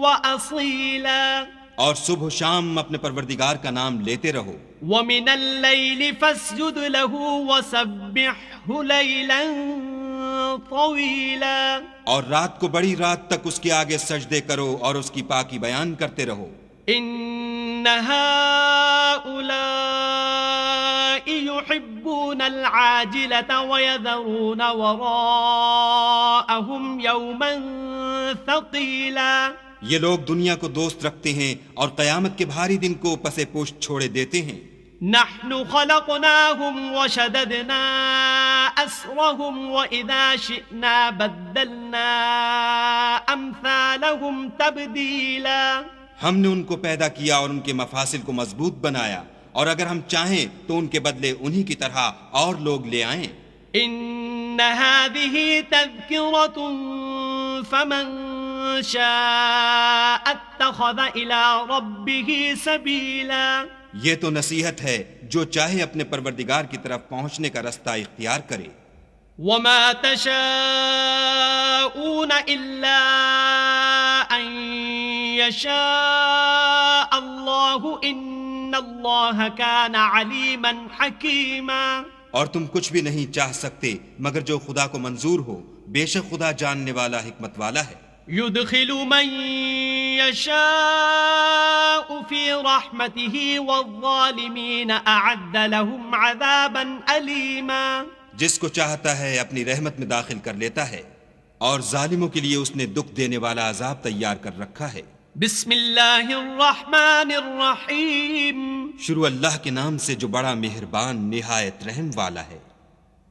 وأصيلا، اور صبح و شام اپنے پروردگار کا نام لیتے رہو۔ ومن الليل فاسجد له وسبحه ليلا طويلا، اور رات کو بڑی رات تک اس کے آگے سجدے کرو اور اس کی پاکی بیان کرتے رہو۔ إن هؤلاء يحبون العاجلة ويذرون وراءهم يوما ثقيلا، یہ لوگ دنیا کو دوست رکھتے ہیں اور قیامت کے بھاری دن کو پس پشت چھوڑے دیتے ہیں۔ نحن خلقناهم وشددنا أسرهم وإذا شئنا بدلنا أمثالهم تبديلا، ہم نے ان کو پیدا کیا اور ان کے مفاصل کو مضبوط بنایا، اور اگر ہم چاہیں تو ان کے بدلے انہی کی طرح اور لوگ لے آئیں۔ إن هذه تذكرة فمن شاء اتخذ إلى ربه سبيلا، یہ تو نصیحت ہے، جو چاہے اپنے پروردگار کی طرف پہنچنے کا رستہ اختیار کرے۔ وما تشاءون إلا أن يشاء الله إن الله كان عليما حكيما، اور تم کچھ بھی نہیں چاہ سکتے مگر جو خدا کو منظور ہو، بے شک خدا جاننے والا حکمت والا ہے۔ يدخل من يشاء في رحمته والظالمين أعد لهم عذابا أليما، جس کو چاہتا ہے اپنی رحمت میں داخل کر لیتا ہے، اور ظالموں کے لیے اس نے دکھ دینے والا عذاب تیار کر رکھا ہے۔ بسم اللہ الرحمن الرحیم، شروع اللہ کے نام سے جو بڑا مہربان نہایت رحم والا ہے۔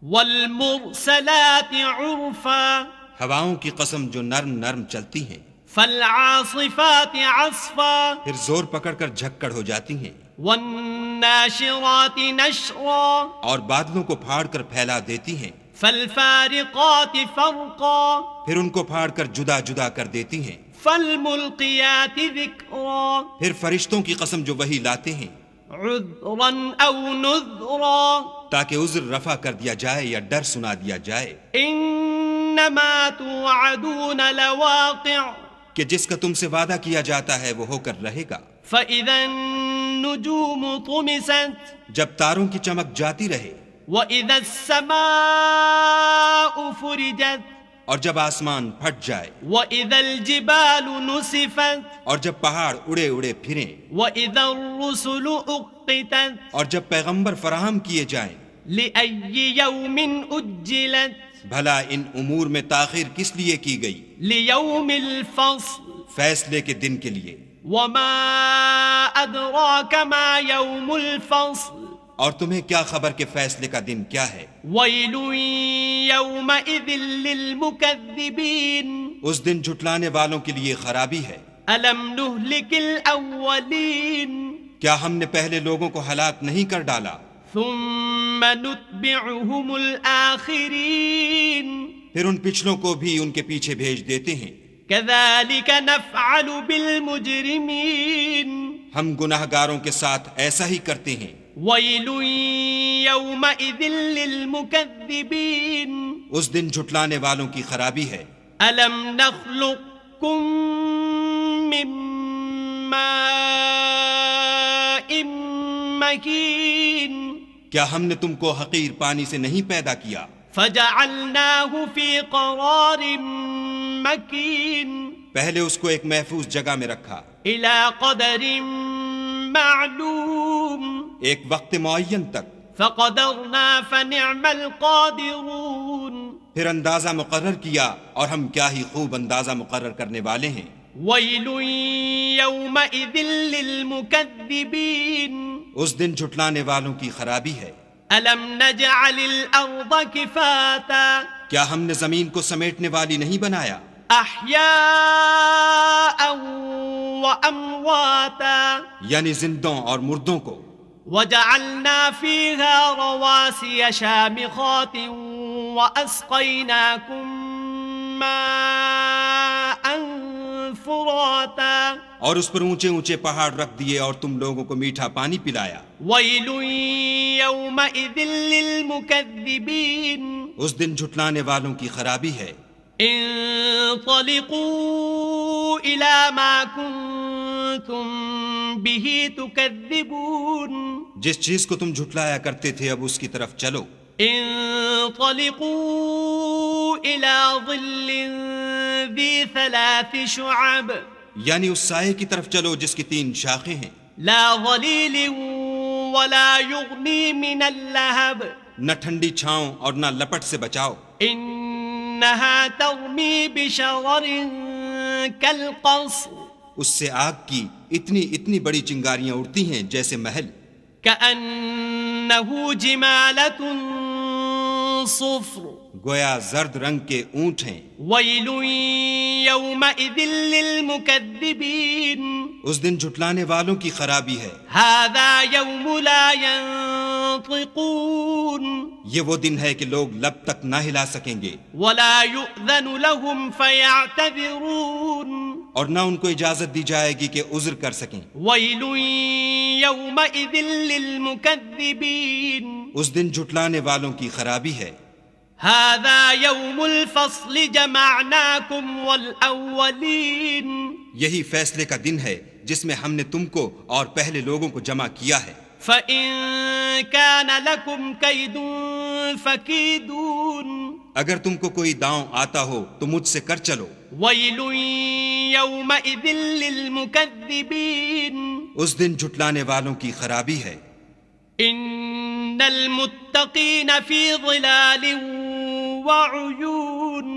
والمرسلات عرفا، ہواؤں کی قسم جو نرم نرم چلتی ہیں، فالعاصفات عصفا، پھر زور پکڑ کر جھکڑ ہو جاتی ہیں، والناشرات نشرا، اور بادلوں کو پھاڑ کر پھیلا دیتی ہیں، فالفارقات فرقا، پھر ان کو پھاڑ کر جدا جدا کر دیتی ہیں، فالملقیات ذکرا، پھر فرشتوں کی قسم جو وہی لاتے ہیں، عذرا او نذرا، تاکہ عذر رفع کر دیا جائے یا ڈر سنا دیا جائے، انما توعدون لواقع، کہ جس کا تم سے وعدہ کیا جاتا ہے وہ ہو کر رہے گا۔ فاذا النجوم طمست، جب تاروں کی چمک جاتی رہے، وَإِذَا السَّمَاءُ فُرِجَتْ، اور جب آسمان پھٹ جائے، وَإِذَا الْجِبَالُ نُسِفَتْ، اور جب پہاڑ اڑے اڑے پھریں، وَإِذَا الرُّسُلُ أُقِّتَتْ، اور جب پیغمبر فراہم کیے جائیں، لِأَيِّ يَوْمٍ أُجِّلَتْ، بھلا ان امور میں تاخیر کس لیے کی گئی؟ لِيَوْمِ الْفَصْلِ، فیصلے کے دن کے لیے۔ وَمَا أَدْرَاكَ مَا يَوْمُ الْفَصْلِ، اور تمہیں کیا خبر کہ فیصلے کا دن کیا ہے؟ وَيْلٌ يَوْمَئِذٍ لِلْمُكَذِّبِينَ، اس دن جھٹلانے والوں کے لیے خرابی ہے۔ أَلَمْ نُهْلِكِ الْأَوَّلِينَ، کیا ہم نے پہلے لوگوں کو ہلاک نہیں کر ڈالا؟ ثم نتبعهم الآخرین، پھر ان پچھلوں کو بھی ان کے پیچھے بھیج دیتے ہیں. كذلك نفعل بالمجرمين ہم گناہ گاروں کے ساتھ ایسا ہی کرتے ہیں. ويل يومئذ للمكذبين اس دن جھٹلانے والوں کی خرابی ہے. ألم نخلقكم من ماء مهين کیا ہم نے تم کو حقیر پانی سے نہیں پیدا کیا؟ فجعلناه في قرار مكين پہلے اس کو ایک محفوظ جگہ میں رکھا، إلى قدر معلوم ایک وقت معین تک. فقدرنا فنعم القادرون پھر اندازہ مقرر کیا اور ہم کیا ہی خوب اندازہ مقرر کرنے والے ہیں. ويل يومئذ للمكذبين اس دن جھٹلانے والوں کی خرابی ہے. ألم نجعل الأرض كفاتا کیا ہم نے زمین کو سمیٹنے والی نہیں بنایا؟ أحياء وأمواتا یعنی زندوں اور مردوں کو. وجعلنا فيها رواسي شامخات وأسقيناكم ماء فراتا اور اس پر اونچے اونچے پہاڑ رکھ دیے اور تم لوگوں کو میٹھا پانی پلایا. ويل يومئذ للمكذبين اس دن جھٹلانے والوں کی خرابی ہے. انطلقوا إلى ما كنتم به تكذبون جس چیز کو تم جھٹلایا کرتے تھے اب اس کی طرف چلو. انطلقوا إلى ظل ذي 3 شعب یعنی اس سائے کی طرف چلو جس کی 3 شاخیں ہیں. لا ظليل ولا يغني من اللهب نہ ٹھنڈی چھاؤں اور نہ لپٹ سے بچاؤ. إنها ترمي بشرر كالقصر اس سے آگ کی اتنی بڑی چنگاریاں اڑتی ہیں جیسے محل. كأنه جمالة صفر گویا زرد رنگ کے اونٹ ہیں. ويل يومئذ للمكذبين اس دن جھٹلانے والوں کی خرابی ہے. هذا يوم لا ينطقون یہ وہ دن ہے کہ لوگ لب تک نہ ہلا سکیں گے ولا يؤذن لهم فيعتذرون اور نہ ان کو اجازت دی جائے گی کہ عذر کر سکیں. ويل يومئذ للمكذبين اس دن جھٹلانے والوں کی خرابی ہے. هذا يوم الفصل جمعناكم والأولين یہی فیصلے کا دن ہے جس میں ہم نے تم کو اور پہلے لوگوں کو جمع کیا ہے. فإن كان لكم كيد فكيدون اگر تم کو کوئی داؤں آتا ہو تو مجھ سے کر چلو. ويل يومئذ للمكذبين اس دن جھٹلانے والوں کی خرابی ہے. إن المتقين في ظلال وعيون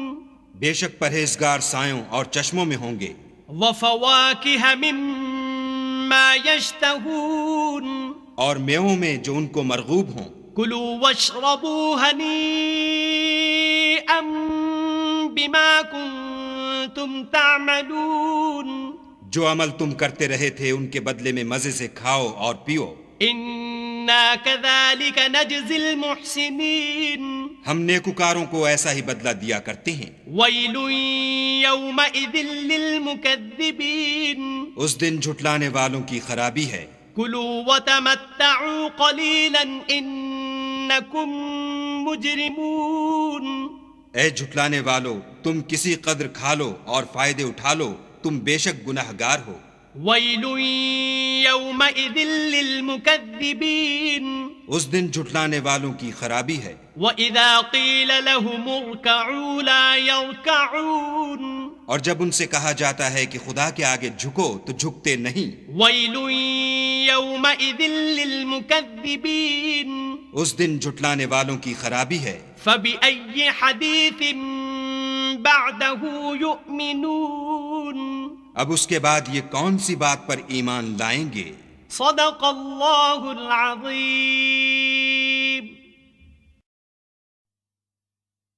بے شک پرہیزگار سایوں اور چشموں میں ہوں گے. وفواكه مما يشتهون اور میووں میں جو ان کو مرغوب ہوں. كلوا واشربوا هنيئا بما كنتم تعملون جو عمل تم کرتے رہے تھے ان کے بدلے میں مزے سے کھاؤ اور پیو. إنا كذلك نجزي المحسنين ہم نیکوکاروں کو ایسا ہی بدلہ دیا کرتے ہیں. ويل يومئذ للمكذبين اس دن جھٹلانے والوں کی خرابی ہے. كلوا وتمتعوا قليلا إنكم مجرمون اے جھٹلانے والو تم کسی قدر کھا لو اور فائدے اٹھا لو، تم بے شک گناہ گار ہو. ويل يومئذ للمكذبين اس دن جھٹلانے والوں کی خرابی ہے. وإذا قيل لهم اركعوا لا يركعون اور جب ان سے کہا جاتا ہے کہ خدا کے آگے جھکو تو جھکتے نہیں. ويل يومئذ للمكذبين اس دن جھٹلانے والوں کی خرابی ہے. فبأي حديث بعده يؤمنون اب اس کے بعد یہ کون سی بات پر ایمان لائیں گے؟ صدق اللہ العظیم.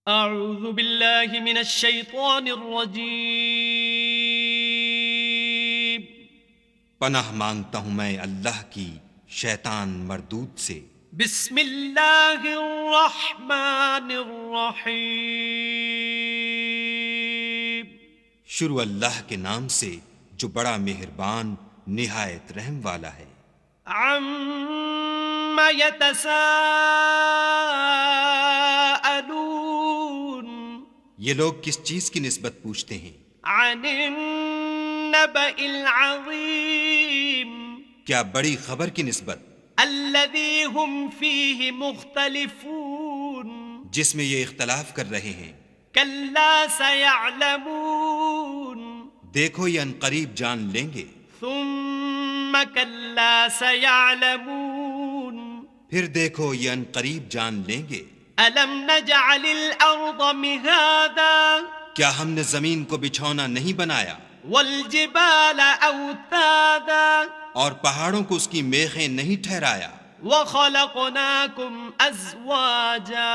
اعوذ باللہ من الشیطان الرجیم. پناہ مانگتا ہوں میں اللہ کی شیطان مردود سے. بسم اللہ الرحمن الرحیم. شروع اللہ کے نام سے جو بڑا مہربان نہایت رحم والا ہے۔ عم يتساءلون، یہ لوگ کس چیز کی نسبت پوچھتے ہیں؟ عن النبأ العظیم، کیا بڑی خبر کی نسبت، الذي هم فيه مختلفون، جس میں یہ اختلاف کر رہے ہیں؟ كلا سيعلمون، دیکھو یہ عنقریب جان لیں گے، ثم كلا سيعلمون، پھر دیکھو یہ عنقریب جان لیں گے۔ ألم نجعل الأرض مهادا، کیا ہم نے زمین کو بچھونا نہیں بنایا، والجبال أوتادا، اور پہاڑوں کو اس کی میخیں نہیں ٹھہرایا؟ وخلقناكم أزواجا،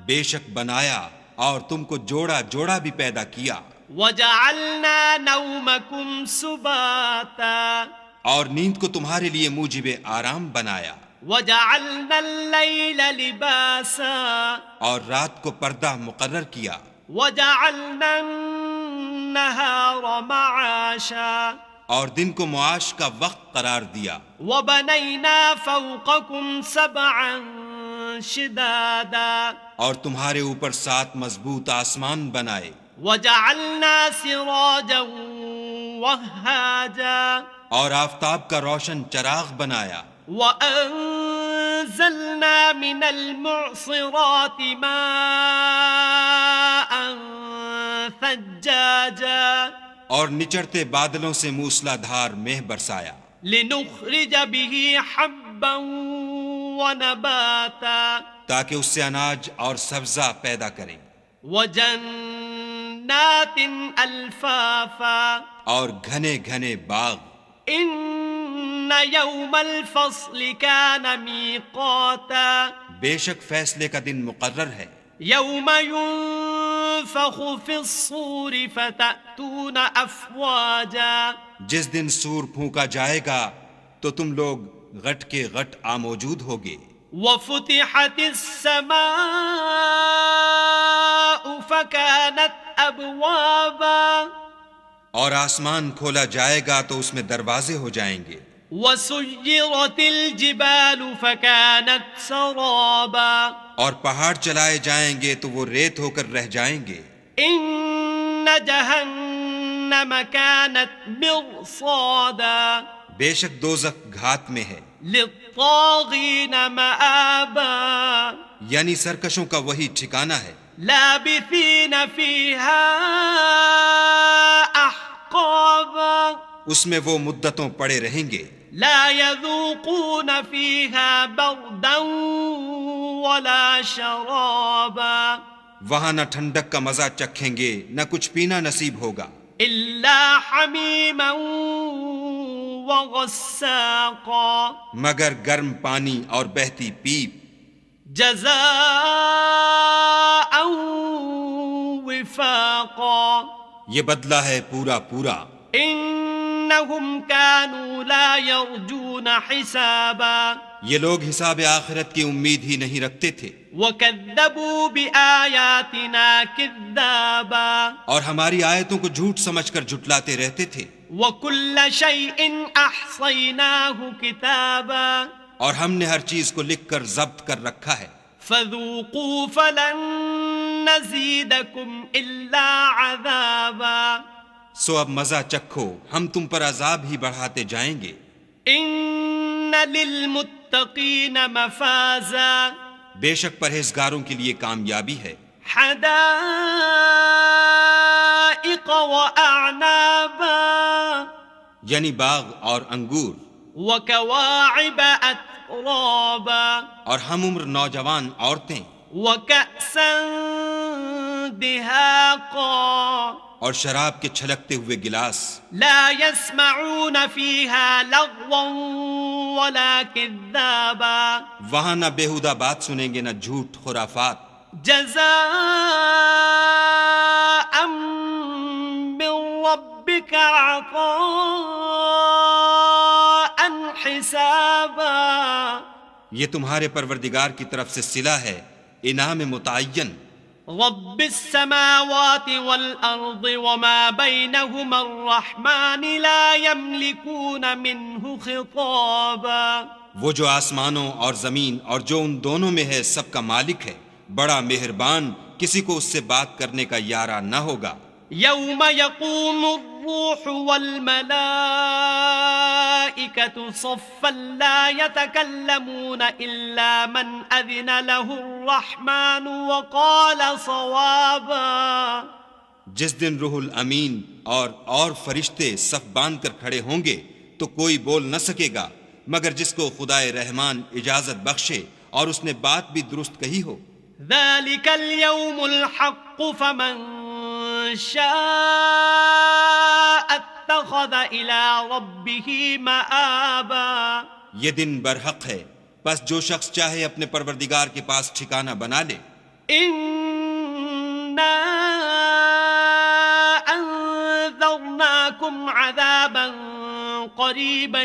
بے شک بنایا اور تم کو جوڑا جوڑا بھی پیدا کیا، وجعلنا نومكم سباتا، اور نیند کو تمہارے لیے موجب آرام بنایا، وجعلنا الليل لباسا، اور رات کو پردہ مقرر کیا، وجعلنا النهار معاشا، اور دن کو معاش کا وقت قرار دیا، وبنينا فوقكم سبعا شدادا، اور تمہارے اوپر 7 مضبوط آسمان بنائے، وجعلنا سراجا وهاجا، اور آفتاب کا روشن چراغ بنایا، وأنزلنا من المعصرات ماء ثجاجا، اور نچڑتے بادلوں سے موسلا دھار مہ برسایا، لنخرج به حبا ونباتا، تاکہ اس سے اناج اور سبزہ پیدا کریں، وجنات الفافا، اور گھنے گھنے باغ۔ ان یوم الفصل کان میقاتا، بے شک فیصلے کا دن مقرر ہے، یوم ينفخ في الصور فتأتون افواجا، جس دن سور پھونکا جائے گا تو تم لوگ غٹ کے غٹ موجود ہوگے، وفتحت السماء فكانت ابوابا، اور آسمان کھولا جائے گا تو اس میں دروازے ہو جائیں گے، وسيرت الجبال فكانت سرابا، اور پہاڑ چلائے جائیں گے تو وہ ریت ہو کر رہ جائیں گے، ان جہنم كانت مرصادا، بے شک دوزخ گھات میں ہے، للطاغین مآبا، یعنی سرکشوں کا وہی ٹھکانہ ہے، لابثین فیہا احقابا، اس میں وہ مدتوں پڑے رہیں گے، لا يذوقون فيها بردا ولا شرابا، وہاں نہ ٹھنڈک کا مزہ چکھیں گے نہ کچھ پینا نصیب ہوگا، الا حمیما وغساقا، مگر گرم پانی اور بہتی پیپ، جزاء وفاقا، یہ بدلہ ہے پورا پورا، انہم كانوا لا يرجون حسابا، یہ لوگ حساب آخرت کی امید ہی نہیں رکھتے تھے، وكذبوا بآياتنا كذابا، اور ہماری آیتوں کو جھوٹ سمجھ کر جھٹلاتے رہتے تھے، وكل شيء احصيناه كتابا، اور ہم نے ہر چیز کو لکھ کر ضبط کر رکھا ہے، فذوقوا فلن نزيدكم الا عذابا، سو اب مزہ چکھو ہم تم پر عذاب ہی بڑھاتے جائیں گے، ان للمتقین مفازا، بے شک پرہیزگاروں کے لیے کامیابی ہے، حدائق واعنابا، یعنی باغ اور انگور، وكواعب اترابا، اور ہم عمر نوجوان عورتیں، وكأسا دهاقا، اور شراب کے چھلکتے ہوئے گلاس، لا يسمعون فيها لغوا ولا كذابا، وہاں نہ بےہودہ بات سنیں گے نہ جھوٹ خرافات، جزاء من ربك عطاء حسابا، یہ تمہارے پروردگار کی طرف سے صلہ ہے، انعام متعین، رب السماوات والأرض وما بينهما الرحمن لا يملكون منه خطابا. وہ جو آسمانوں اور زمین اور جو ان دونوں میں ہے سب کا مالک ہے، بڑا مہربان، کسی کو اس سے بات کرنے کا یارہ نہ ہوگا. يوم يقوم الروح والملائكة صفا لا يتكلمون إلا من أذن له الرحمن وقال صوابا. جس دن روح الامین اور فرشتے صف باندھ کر کھڑے ہوں گے تو کوئی بول نہ سکے گا مگر جس کو خدائے رحمان اجازت بخشے اور اس نے بات بھی درست کہی ہو. ذلك اليوم الحق فمن شاء اتخذ إلى ربه مآبا. یہ دن برحق ہے، بس جو شخص چاہے اپنے پروردگار کے پاس ٹھکانہ بنا لے. إنا أنذرناكم عذابا قريبا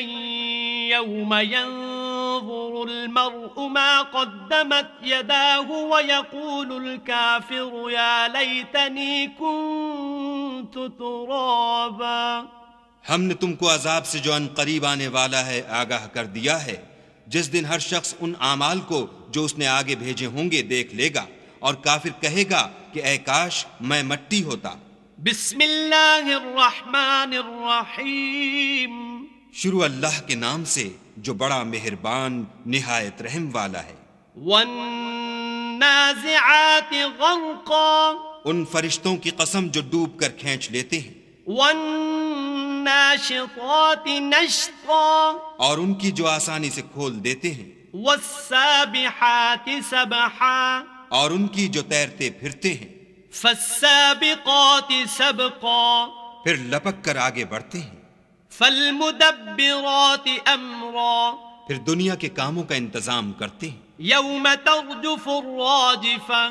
يوم ينظر المرء ما قدمت يداه ويقول الكافر يا ليتني كنت ترابا. ہم نے تم کو عذاب سے جو ان قریب آنے والا ہے آگاہ کر دیا ہے، جس دن ہر شخص ان اعمال کو جو اس نے آگے بھیجے ہوں گے دیکھ لے گا اور کافر کہے گا کہ اے کاش میں مٹی ہوتا. بسم اللہ الرحمن الرحیم. شروع اللہ کے نام سے جو بڑا مہربان نہایت رحم والا ہے. والنازعات غرقا. ان فرشتوں کی قسم جو ڈوب کر کھینچ لیتے ہیں. والناشطات نشطا. اور ان کی جو آسانی سے کھول دیتے ہیں. والسابحات سبحا. اور ان کی جو تیرتے پھرتے ہیں. فالسابقات سبقا. پھر لپک کر آگے بڑھتے ہیں. فالمدبرات امرا. پھر دنیا کے کاموں کا انتظام کرتے ہیں. یوم ترجف الراجفہ.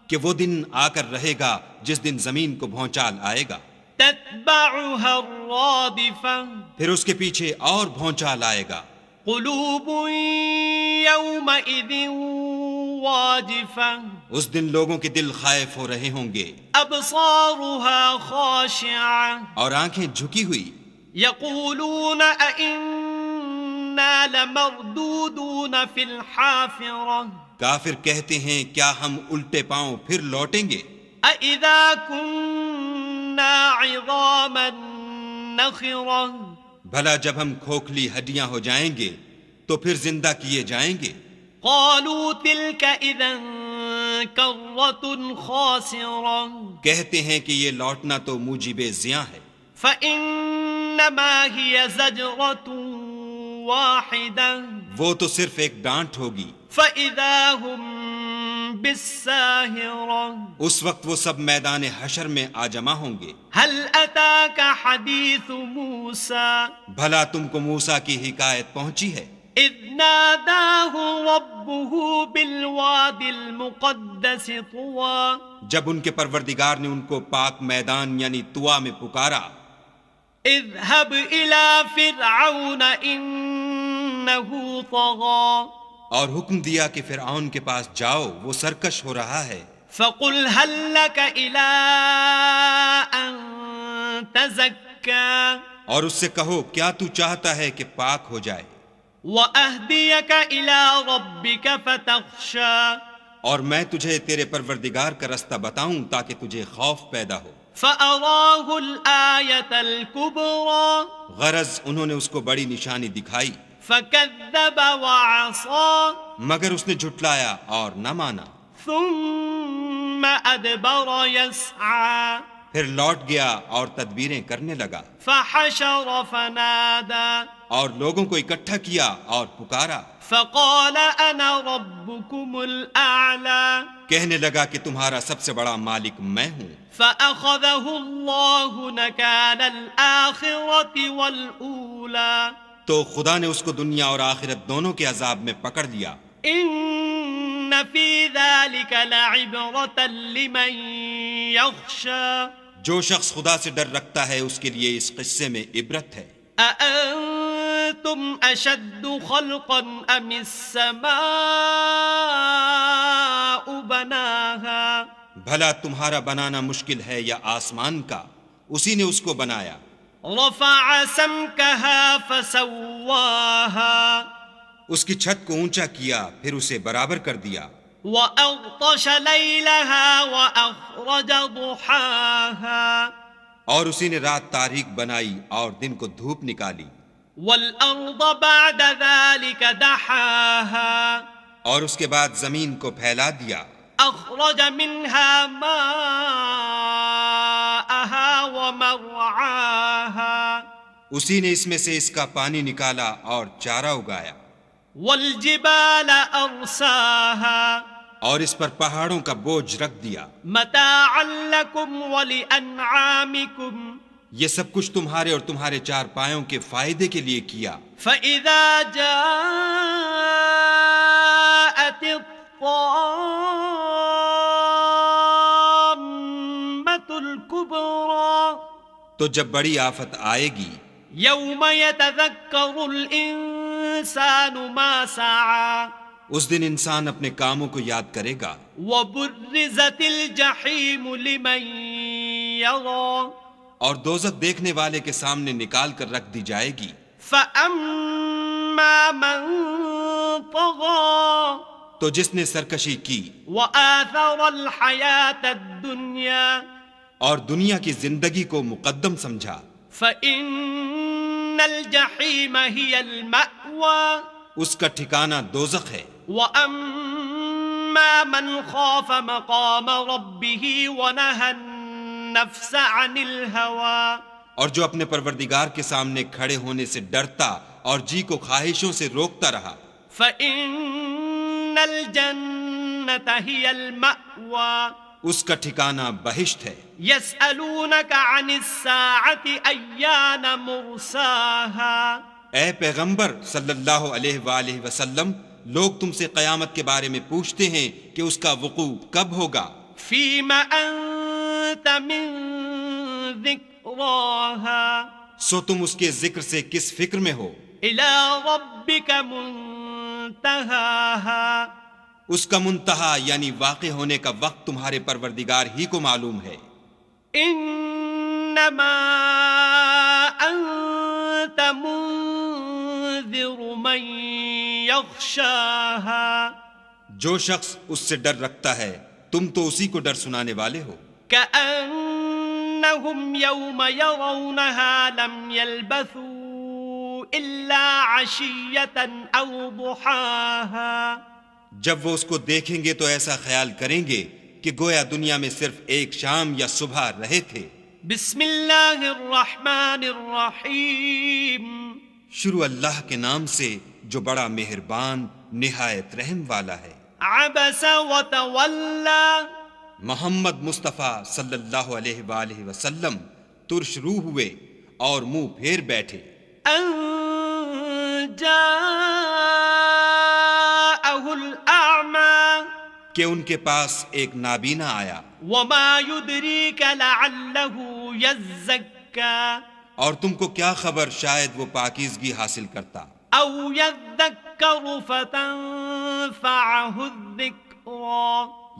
کہ وہ دن آ کر رہے گا جس دن زمین کو بھونچال آئے گا. تتبعها الرادفہ. پھر اس کے پیچھے اور بھونچال آئے گا. قلوب یومئذ واجفہ. اس دن لوگوں کے دل خائف ہو رہے ہوں گے. ابصارها خاشعہ. اور آنکھیں جھکی ہوئی. یقولون ائنا لمردودون فی الحافرہ. کافر کہتے ہیں کیا ہم الٹے پاؤں پھر لوٹیں گے. اذا كنا عظاما نخرہ. بھلا جب ہم کھوکھلی ہڈیاں ہو جائیں گے تو پھر زندہ کیے جائیں گے. قالوا تلك اذا کرۃ خاسرہ. کہتے ہیں کہ یہ لوٹنا تو موجب زیاں ہے. فانما هي زجرۃ واحدہ. وہ تو صرف ایک ڈانٹ ہوگی. فاذا هم بالساہرہ. اس وقت وہ سب میدان حشر میں آ جمع ہوں گے. هل اتاک حدیث موسیٰ. بھلا تم کو موسیٰ کی حکایت پہنچی ہے. اذ ناداہ ربہ بالواد المقدس طویٰ. جب ان کے پروردگار نے ان کو پاک میدان یعنی طوا میں پکارا. اذهب الى فرعون انہ طغیٰ. اور حکم دیا کہ فرعون کے پاس جاؤ، وہ سرکش ہو رہا ہے. فقل هل لك الى ان تزکا. اور اس سے کہو کیا تو چاہتا ہے کہ پاک ہو جائے. وَأَهْدِيَكَ إِلَىٰ رَبِّكَ فَتَخْشَىٰ. اور میں تجھے تیرے پروردگار کا رستہ بتاؤں تاکہ تجھے خوف پیدا ہو. فَأَرَاهُ الْآيَةَ الْكُبْرَىٰ. غرض انہوں نے اس کو بڑی نشانی دکھائی. فَكَذَّبَ وَعَصَىٰ. مگر اس نے جھٹلایا اور نہ مانا. ثُمَّ أَدْبَرَ يَسْعَىٰ. پھر لوٹ گیا اور تدبیریں کرنے لگا. فَحَشَرَ فَنَادَىٰ. اور لوگوں کو اکٹھا کیا اور پکارا. فَقَالَ أَنَا رَبُّكُمُ الْأَعْلَىٰ. کہنے لگا کہ تمہارا سب سے بڑا مالک میں ہوں. فَأَخَذَهُ اللَّهُ نَكَالَ الْآخِرَةِ وَالْأُولَىٰ. تو خدا نے اس کو دنیا اور آخرت دونوں کے عذاب میں پکڑ لیا. إِنَّ فِي ذَلِكَ لَعِبْرَةً لِمَن يَخْشَىٰ. جو شخص خدا سے ڈر رکھتا ہے اس کے لیے اس قصے میں عبرت ہے. أَأَنتُمْ أَشَدُّ خَلْقًا أَمِ السَّمَاءُ بَنَاهَا. بھلا تمہارا بنانا مشکل ہے یا آسمان کا؟ اسی نے اس کو بنایا۔ رفع سمكها فسواها اس کی چھت کو اونچا کیا پھر اسے برابر کر دیا۔ وأغطش ليلها وأخرج ضحاها اور اسی نے رات تاریک بنائی اور دن کو دھوپ نکالی۔ والأرض بعد ذلك دحاها اور اس کے بعد زمین کو پھیلا دیا۔ أخرج منها ماءها ومرعاها اسی نے اس میں سے اس کا پانی نکالا اور چارہ اگایا۔ والجبال أرساها اور اس پر پہاڑوں کا بوجھ رکھ دیا۔ متاعا لكم ولأنعامكم یہ سب کچھ تمہارے اور تمہارے چار پایوں کے فائدے کے لیے کیا۔ فإذا جاءت الطامة الكبرى تو جب بڑی آفت آئے گی، يوم يتذكر الإنسان ما سعى اس دن انسان اپنے کاموں کو یاد کرے گا۔ وبرزت الجحيم لمن يرى اور دوزخ دیکھنے والے کے سامنے نکال کر رکھ دی جائے گی۔ فأما من طغى تو جس نے سرکشی کی وآثر الحياة الدنيا اور دنیا کی زندگی کو مقدم سمجھا، فإن الجحيم هي المأوى اس کا ٹھکانہ دوزخ ہے۔ وأما من خاف مقام ربه ونهى النفس عن الهوى اور جو اپنے پروردگار کے سامنے کھڑے ہونے سے ڈرتا اور جی کو خواہشوں سے روکتا رہا، فإن الجنة هي المأوى اس کا ٹھکانہ بہشت ہے۔ يسألونك عن الساعة أيان مرساها اے پیغمبر صلی اللہ علیہ وآلہ وسلم، لوگ تم سے قیامت کے بارے میں پوچھتے ہیں کہ اس کا وقوع کب ہوگا۔ فيما أنت من ذكراها سو تم اس کے ذکر سے کس فکر میں ہو؟ إلى ربك منتهاها اس کا منتہا یعنی واقع ہونے کا وقت تمہارے پروردگار ہی کو معلوم ہے۔ إنما أنت منذر من يخشاها جو شخص اس سے ڈر رکھتا ہے تم تو اسی کو ڈر سنانے والے ہو۔ كأنهم يوم يرونها لم يلبثوا إلا عشية أو ضحاها جب وہ اس کو دیکھیں گے تو ایسا خیال کریں گے کہ گویا دنیا میں صرف ایک شام یا صبح رہے تھے۔ بسم اللہ الرحمن الرحیم شروع اللہ کے نام سے جو بڑا مہربان نہایت رحم والا ہے۔ عبس وتولى محمد مصطفیٰ صلی اللہ علیہ وآلہ وسلم ترش روح ہوئے اور منہ پھیر بیٹھے۔ ان جاءه الأعمى کہ ان کے پاس ایک نابینا آیا۔ وما يدريك لعله يزكى اور تم کو کیا خبر شاید وہ پاکیزگی حاصل کرتا، او يذكر فتنفعه الذكرى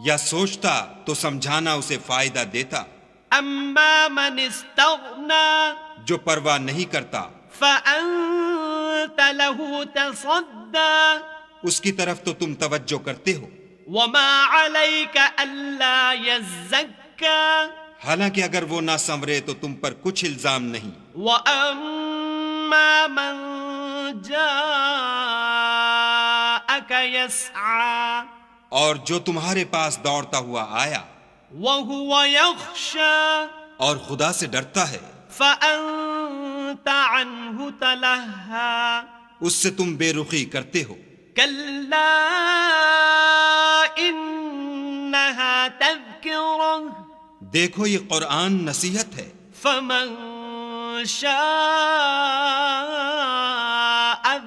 یا سوچتا تو سمجھانا اسے فائدہ دیتا۔ اما من استغنى جو پرواہ نہیں کرتا فأنت له تصدى اس کی طرف تو تم توجہ کرتے ہو۔ وما عليك ألا يزكى حالانکہ اگر وہ نہ سنورے تو تم پر کچھ الزام نہیں۔ وأما من جاءك يسعى اور جو تمہارے پاس دوڑتا ہوا آیا وهو يخشى اور خدا سے ڈرتا ہے، فأنت عنه تلهى اس سے تم بے رخی کرتے ہو۔ كلا إنها تذكرة دیکھو یہ قرآن نصیحت ہے، فمن شاء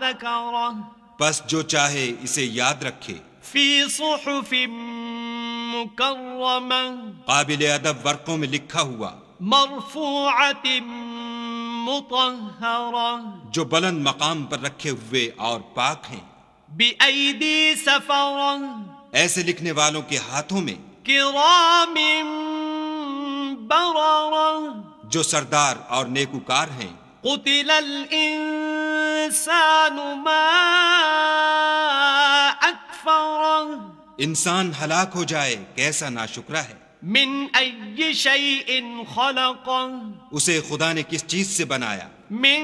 ذكره بس جو چاہے اسے یاد رکھے۔ في صحف مكرمة قابل ادب ورقوں میں لکھا ہوا، مرفوعة مطهرة جو بلند مقام پر رکھے ہوئے اور پاک ہیں، بأيدي سفرة ایسے لکھنے والوں کے ہاتھوں میں۔ كرام بررة جو سردار اور نیکوکار ہیں. قتل الإنسان ما أكفره انسان ہلاک ہو جائے کیسا ناشکرا ہے. من أي شيء خلقه اسے خدا نے کس چیز سے بنایا؟ من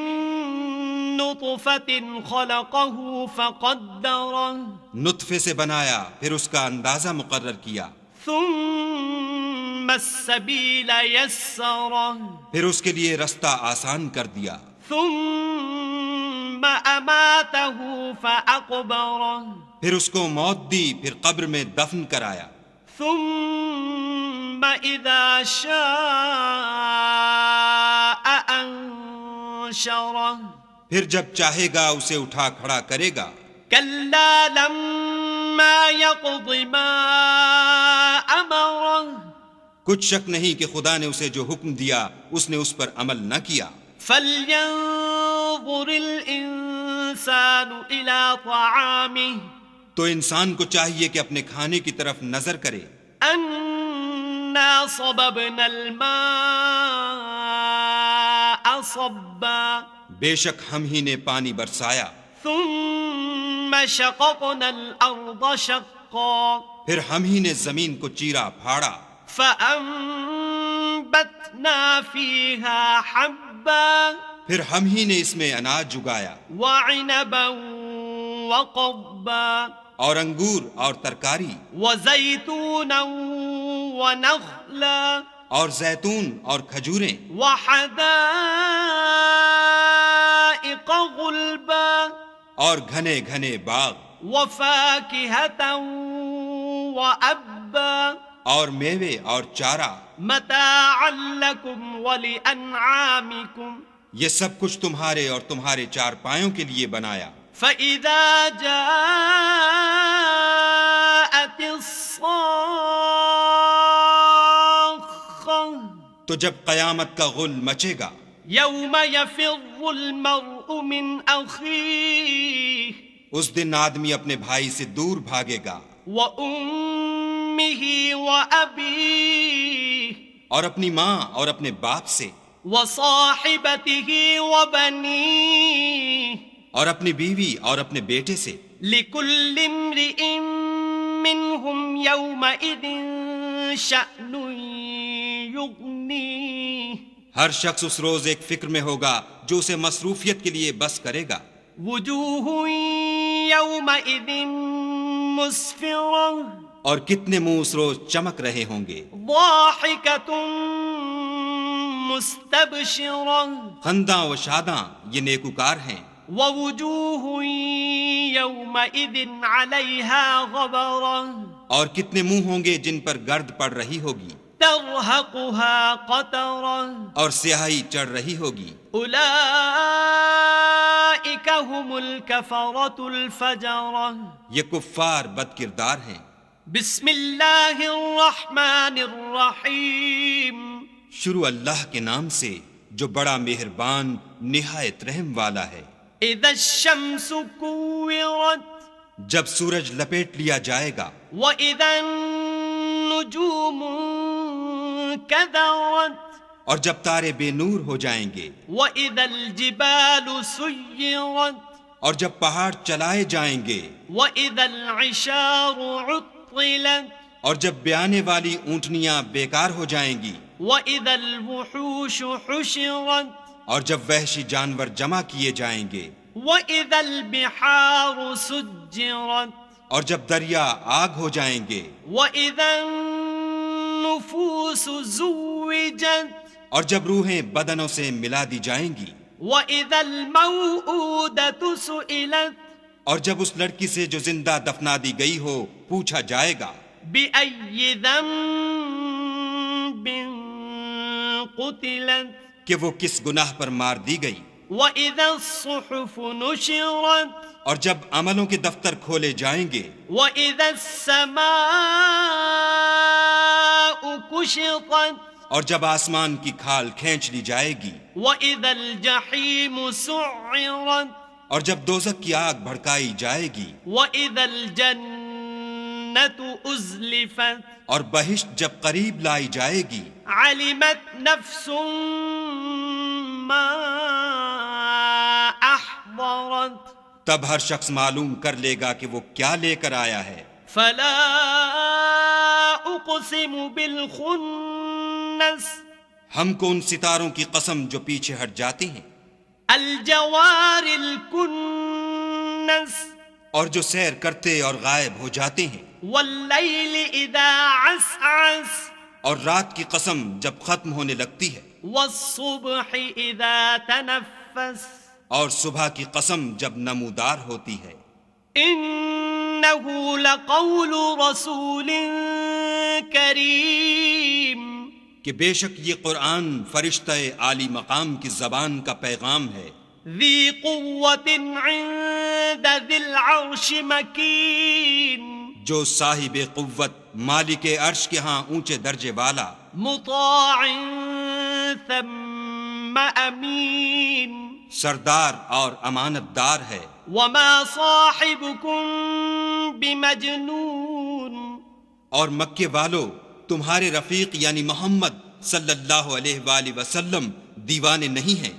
نطفة خلقه فقدره نطفے سے بنایا پھر اس کا اندازہ مقرر کیا. ثم السبيل يسره پھر اس کے لیے رستہ آسان کر دیا. ثم أماته فأقبره پھر اس کو موت دی پھر قبر میں دفن کرایا. ثم إذا شاء أنشره پھر جب چاہے گا اسے اٹھا کھڑا کرے گا. كلا لما يقض ما أمره کچھ شک نہیں کہ خدا نے اسے جو حکم دیا اس نے اس پر عمل نہ کیا. فلينظر الإنسان إلى طعامه تو انسان کو چاہیے کہ اپنے کھانے کی طرف نظر کرے. أنا صببنا الماء صبا بے شک ہم ہی نے پانی برسایا. ثم شققنا الأرض شقا پھر ہم ہی نے زمین کو چیرا پھاڑا. فأنبتنا فيها حبا پھر ہم ہی نے اس میں اناج اگایا وعنبا وقضبا اور انگور اور ترکاری وزيتونا ونخلا اور زیتون اور کھجوریں وحدائق غلبا اور گھنے گھنے باغ وفاكهة وأبا اور میوے اور چارہ. متاعا لكم ولأنعامكم یہ سب کچھ تمہارے اور تمہارے چار پایوں کے لیے بنایا. فإذا جاءت الصاخة تو جب قیامت کا غل مچے گا يوم يفر المرء من أخيه اس دن آدمی اپنے بھائی سے دور بھاگے گا وأمه وأبيه اور اپنی ماں اور اپنے باپ سے وصاحبته وبنيه اور اپنی بیوی اور اپنے بیٹے سے. لكل امرئ منهم يومئذ شأن يغنيه ہر شخص اس روز ایک فکر میں ہوگا جو اسے مصروفیت کے لیے بس کرے گا. وجوه يومئذ مسفرة اور کتنے منہ اس روز چمک رہے ہوں گے. ضاحكة مستبشرة خنداں و شاداں یہ نیکوکار ہیں. ووجوه يومئذ عليها غبرة اور کتنے منہ ہوں گے جن پر گرد پڑ رہی ہوگی ترهقها قترة اور سیاہی چڑھ رہی ہوگی. أولئك هم الكفرة الفجرة یہ کفار بد کردار ہیں. بسم الله الرحمن الرحيم شروع اللہ کے نام سے جو بڑا مہربان نہایت رحم والا ہے. إذا الشمس كورت جب سورج لپیٹ لیا جائے گا وإذا النجوم كدرت اور جب تارے بے نور ہو جائیں گے وإذا الجبال سيرت اور جب پہاڑ چلائے جائیں گے وإذا العشار عطلت اور جب بیانے والی اونٹنیاں بیکار ہو جائیں گی وإذا الوحوش حشرت اور جب وحشی جانور جمع کیے جائیں گے وإذا البحار سجرت اور جب دریا آگ ہو جائیں گے وإذا النفوس زوجت اور جب روحیں بدنوں سے ملا دی جائیں گی وإذا الموءودة سئلت اور جب اس لڑکی سے جو زندہ دفنا دی گئی ہو پوچھا جائے گا بأي ذنب قتلت کہ وہ کس گناہ پر مار دی گئی. وإذا الصحف نشرت اور جب عملوں کے دفتر کھولے جائیں گے وإذا السماء كشطت اور جب آسمان کی کھال کھینچ لی جائے گی وإذا الجحيم سعرت اور جب دوزخ کی آگ بھڑکائی جائے گی وإذا الجنة الجنة أزلفت اور بہشت جب قریب لائی جائے گی، علمت نفس ما أحضرت تب ہر شخص معلوم کر لے گا کہ وہ کیا لے کر آیا ہے۔ فلا أقسم بالخنس ہم کو ان ستاروں کی قسم جو پیچھے ہٹ جاتے ہیں، الجوار الكنس اور جو سیر کرتے اور غائب ہو جاتے ہیں، واللیل اذا عسعس اور رات کی قسم جب ختم ہونے لگتی ہے، والصبح اذا تنفس اور صبح کی قسم جب نمودار ہوتی ہے۔ انه لقول رسول کریم کہ بے شک یہ قرآن فرشتہ عالی مقام کی زبان کا پیغام ہے، ذی قوة عند ذی العرش مکین جو صاحب قوت مالک عرش کے ہاں اونچے درجے والا، مطاع ثم امین سردار اور امانت دار ہے۔ وما صاحبكم بمجنون اور مکے والو، تمہارے رفیق یعنی محمد صلی اللہ علیہ وآلہ وسلم دیوانے نہیں ہیں،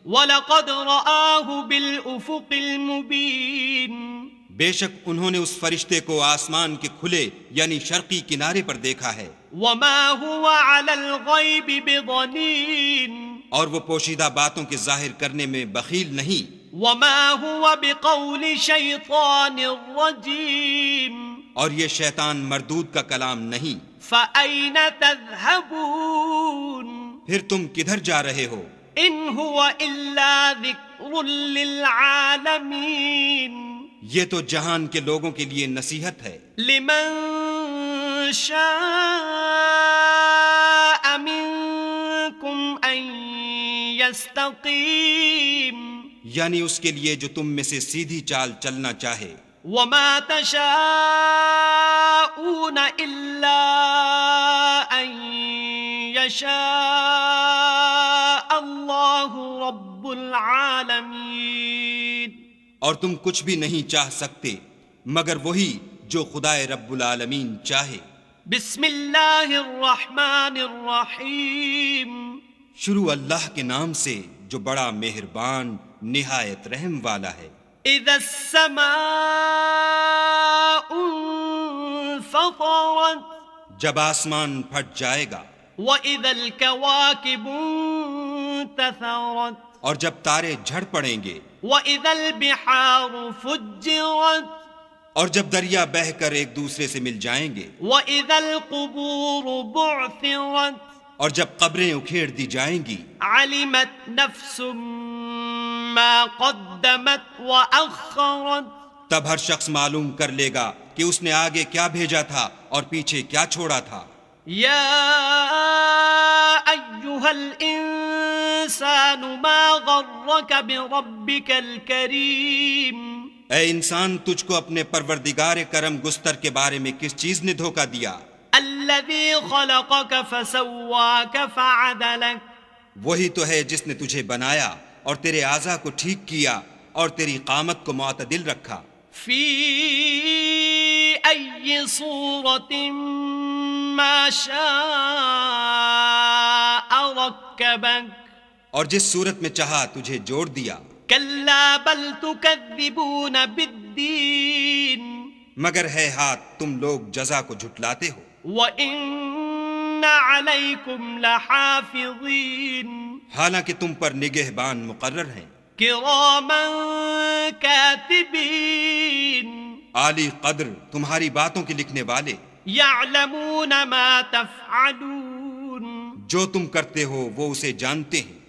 وَلَقَدْ رَآهُ بِالْأُفُقِ الْمُبِينِ بے شک انہوں نے اس فرشتے کو آسمان کے کھلے یعنی شرقی کنارے پر دیکھا ہے، وَمَا هُوَ عَلَى الْغَيْبِ بِضَنِينٍ اور وہ پوشیدہ باتوں کے ظاہر کرنے میں بخیل نہیں، وَمَا هُوَ بِقَوْلِ شَيْطَانٍ رَجِيمٍ اور یہ شیطان مردود کا کلام نہیں۔ فَأَيْنَ تَذْهَبُونَ پھر تم کدھر جا رہے ہو؟ إِنْ هُوَ إِلَّا ذِكْرٌ لِلْعَالَمِينَ یہ تو جہان کے لوگوں کے لیے نصیحت ہے، لمن شاء منكم أن يستقيم یعنی اس کے لیے جو تم میں سے سیدھی چال چلنا چاہے۔ وما تشاءون إلا أن يشاء الله رب العالمين اور تم کچھ بھی نہیں چاہ سکتے مگر وہی جو خدائے رب العالمین چاہے۔ بسم اللہ الرحمن الرحیم شروع اللہ کے نام سے جو بڑا مہربان نہایت رحم والا ہے۔ اذا السماء انفطرت جب آسمان پھٹ جائے گا، واذا الكواكب انتثرت اور جب تارے جھڑ پڑیں گے، واذا البحار فجرت اور جب دریا بہہ کر ایک دوسرے سے مل جائیں گے، واذا القبور بعثرت اور جب قبریں اکھیڑ دی جائیں گی، علمت نفس ما قدمت واخرت تب ہر شخص معلوم کر لے گا کہ اس نے آگے کیا بھیجا تھا اور پیچھے کیا چھوڑا تھا۔ یا ایھا الانسان ما غرک بربک الکریم اے انسان، تجھ کو اپنے پروردگار کرم گستر کے بارے میں کس چیز نے دھوکہ دیا؟ الذی خلقک فسواک فعدلک وہی تو ہے جس نے تجھے بنایا اور تیرے اعضاء کو ٹھیک کیا اور تیری قامت کو معتدل رکھا۔ فی ای صورت ما شاء رکبک اور جس صورت میں چاہا تجھے جوڑ دیا۔ کلا بل تکذبون بالدین مگر ہے ہاتھ تم لوگ جزا کو جھٹلاتے ہو۔ وَإِنَّ عَلَيْكُمْ لَحَافِظِينَ حالانکہ تم پر نگہبان مقرر ہیں، كِرَامًا كَاتِبِينَ عالی قدر تمہاری باتوں کے لکھنے والے، يَعْلَمُونَ مَا تَفْعَلُونَ جو تم کرتے ہو وہ اسے جانتے ہیں۔